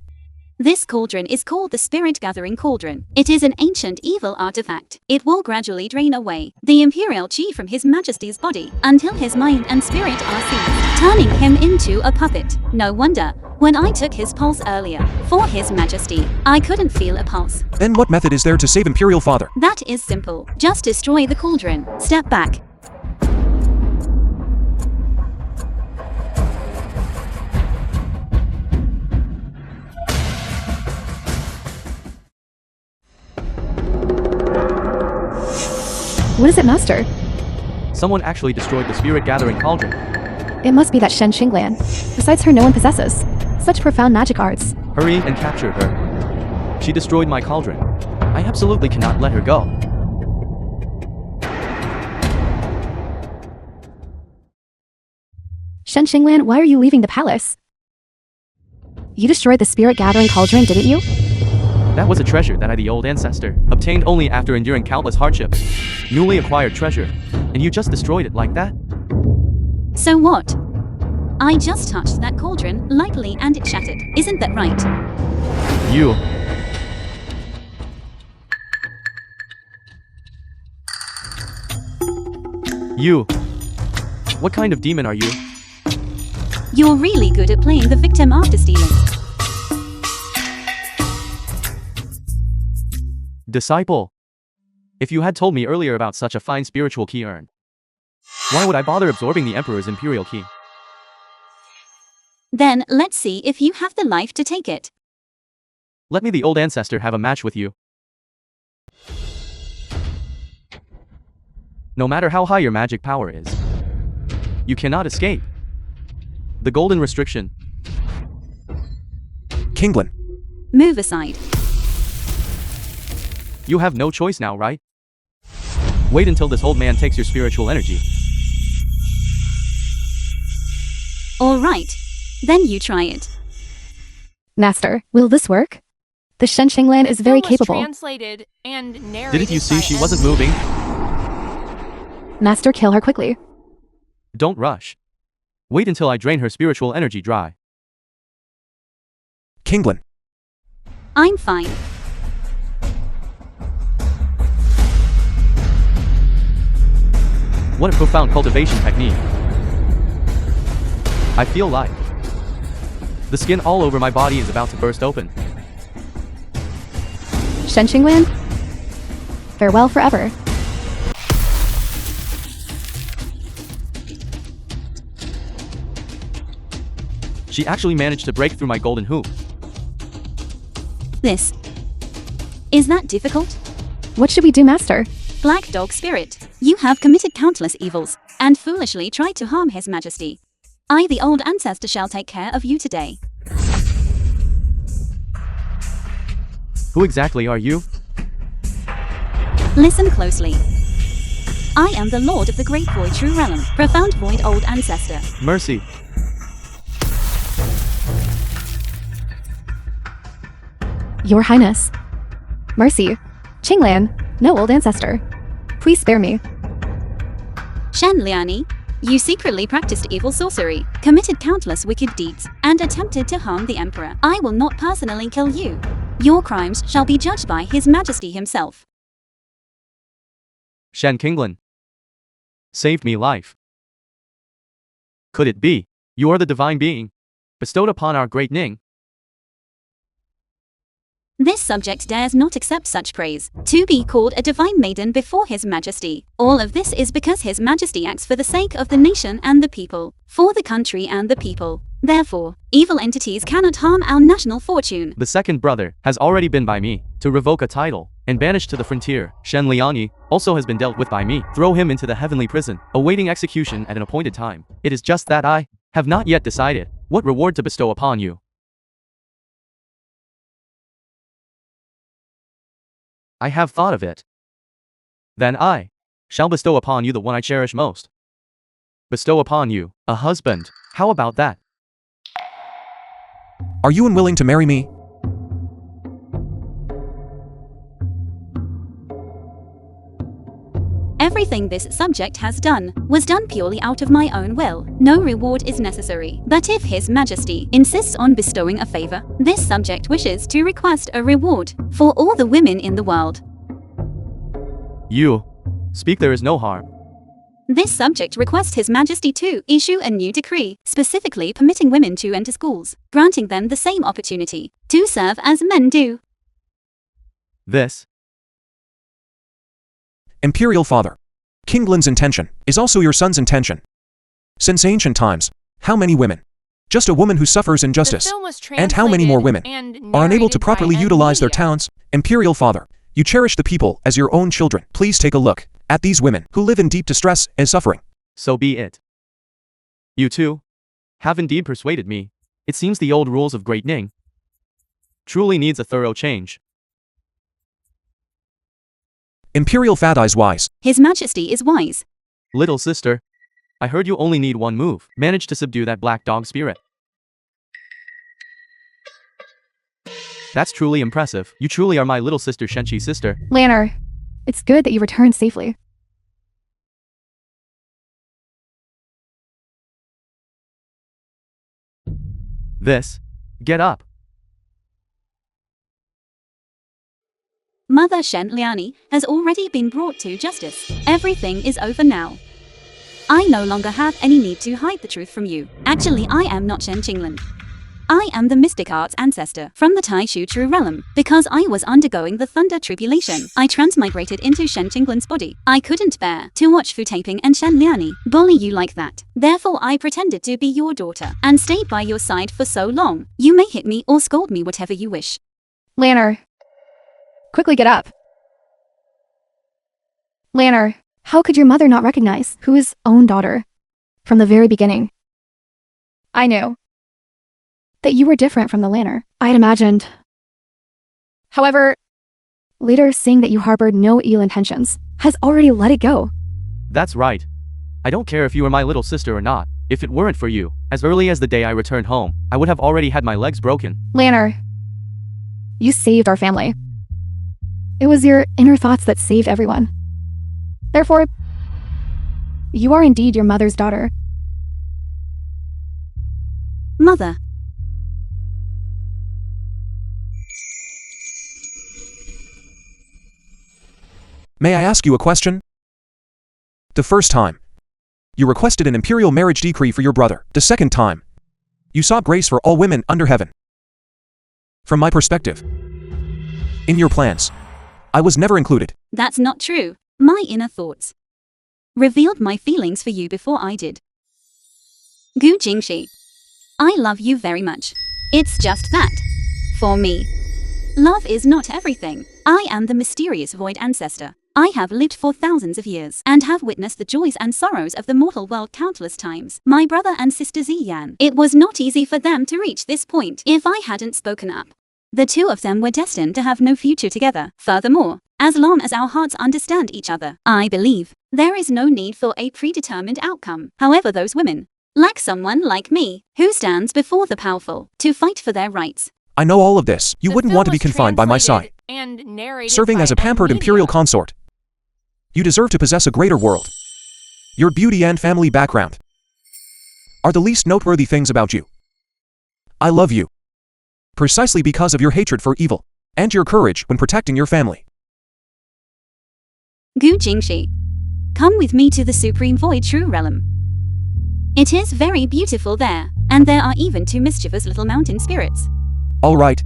This cauldron is called the Spirit Gathering Cauldron. It is an ancient evil artifact. It will gradually drain away the imperial chi from His Majesty's body until his mind and spirit are seized, turning him into a puppet. No wonder, when I took his pulse earlier, for His Majesty, I couldn't feel a pulse. Then what method is there to save Imperial father? That is simple. Just destroy the cauldron. Step back. What is it, Master? Someone actually destroyed the spirit gathering cauldron. It must be that Shen Xinglan. Besides her, no one possesses such profound magic arts. Hurry and capture her. She destroyed my cauldron. I absolutely cannot let her go. Shen Xinglan, why are you leaving the palace? You destroyed the Spirit Gathering Cauldron, didn't you? That was a treasure that I, the old ancestor, obtained only after enduring countless hardships. Newly acquired treasure. And you just destroyed it like that? So what? I just touched that cauldron lightly and it shattered. Isn't that right? You. You. What kind of demon are you? You're really good at playing the victim after stealing. Disciple. If you had told me earlier about such a fine spiritual key earned, why would I bother absorbing the Emperor's imperial key? Then let's see if you have the life to take it. Let me, the old ancestor, have a match with you. No matter how high your magic power is, you cannot escape the golden restriction. Kinglan. Move aside. You have no choice now, right? Wait until this old man takes your spiritual energy. All right. Then you try it. Master, will this work? The Shen Xinglan is very Film was capable. Translated and narrated Didn't you see by she M. wasn't moving? Master, kill her quickly. Don't rush. Wait until I drain her spiritual energy dry. Kinglan. I'm fine. What a profound cultivation technique. I feel like the skin all over my body is about to burst open. Shen Xinglan? Farewell forever. She actually managed to break through my golden hoop. This. Is that difficult? What should we do, Master? Black Dog Spirit, you have committed countless evils, and foolishly tried to harm His Majesty. I, the old ancestor, shall take care of you today. Who exactly are you? Listen closely. I am the Lord of the Great Void True Realm, Profound Void Old Ancestor. Mercy. Your Highness. Mercy. Xinglan, No old ancestor. Please spare me. Shen Liani, you secretly practiced evil sorcery, committed countless wicked deeds, and attempted to harm the Emperor. I will not personally kill you. Your crimes shall be judged by His Majesty himself. Shen Qinglan saved me life. Could it be you are the divine being bestowed upon our great Ning? This subject dares not accept such praise, to be called a divine maiden before His Majesty. All of this is because His Majesty acts for the sake of the nation and the people, for the country and the people. Therefore, evil entities cannot harm our national fortune. The second brother has already been by me to revoke a title and banished to the frontier. Shen Liani also has been dealt with by me. Throw him into the heavenly prison, awaiting execution at an appointed time. It is just that I have not yet decided what reward to bestow upon you. I have thought of it. Then I shall bestow upon you the one I cherish most. Bestow upon you a husband. How about that? Are you unwilling to marry me? Everything this subject has done was done purely out of my own will. No reward is necessary. But if His Majesty insists on bestowing a favor, this subject wishes to request a reward for all the women in the world. You speak, there is no harm. This subject requests His Majesty to issue a new decree, specifically permitting women to enter schools, granting them the same opportunity to serve as men do. This Imperial Father, Qinglan's intention is also your son's intention. Since ancient times, how many women, just a woman who suffers injustice, and how many more women are unable to properly utilize their talents? Imperial Father, you cherish the people as your own children. Please take a look at these women who live in deep distress and suffering. So be it. You too have indeed persuaded me. It seems the old rules of Great Ning truly needs a thorough change. Imperial Fat Eyes wise. His Majesty is wise. Little sister, I heard you only need one move. Manage to subdue that black dog spirit. That's truly impressive. You truly are my little sister Shenqi's sister. Lanner, it's good that you returned safely. This. Get up. Mother Shen Liani has already been brought to justice. Everything is over now. I no longer have any need to hide the truth from you. Actually, I am not Shen Qinglan. I am the mystic arts ancestor from the Taishu True Realm. Because I was undergoing the Thunder Tribulation, I transmigrated into Shen Qinglan's body. I couldn't bear to watch Fu Taping and Shen Liani bully you like that. Therefore, I pretended to be your daughter and stayed by your side for so long. You may hit me or scold me, whatever you wish. Lanner, quickly get up. Lanner, how could your mother not recognize who his own daughter? From the very beginning, I knew that you were different from the Lanner I had imagined. However, later seeing that you harbored no ill intentions has already let it go. That's right. I don't care if you were my little sister or not. If it weren't for you, as early as the day I returned home, I would have already had my legs broken. Lanner, you saved our family. It was your inner thoughts that saved everyone. Therefore, you are indeed your mother's daughter. Mother. May I ask you a question? The first time, you requested an imperial marriage decree for your brother. The second time, you sought grace for all women under heaven. From my perspective, in your plans, I was never included. That's not true. My inner thoughts revealed my feelings for you before I did. Gu Jingxi, I love you very much. It's just that, for me, love is not everything. I am the mysterious void ancestor. I have lived for thousands of years and have witnessed the joys and sorrows of the mortal world countless times. My brother and sister Ziyan, it was not easy for them to reach this point if I hadn't spoken up. The two of them were destined to have no future together. Furthermore, as long as our hearts understand each other, I believe there is no need for a predetermined outcome. However, those women lack someone like me who stands before the powerful to fight for their rights. I know all of this. You wouldn't want to be confined by my side. and narrated serving by as a pampered M. imperial Media. consort. You deserve to possess a greater world. Your beauty and family background are the least noteworthy things about you. I love you. Precisely because of your hatred for evil, and your courage when protecting your family. Gu Jingshi. Come with me to the Supreme Void True Realm. It is very beautiful there, and there are even 2 mischievous little mountain spirits. Alright,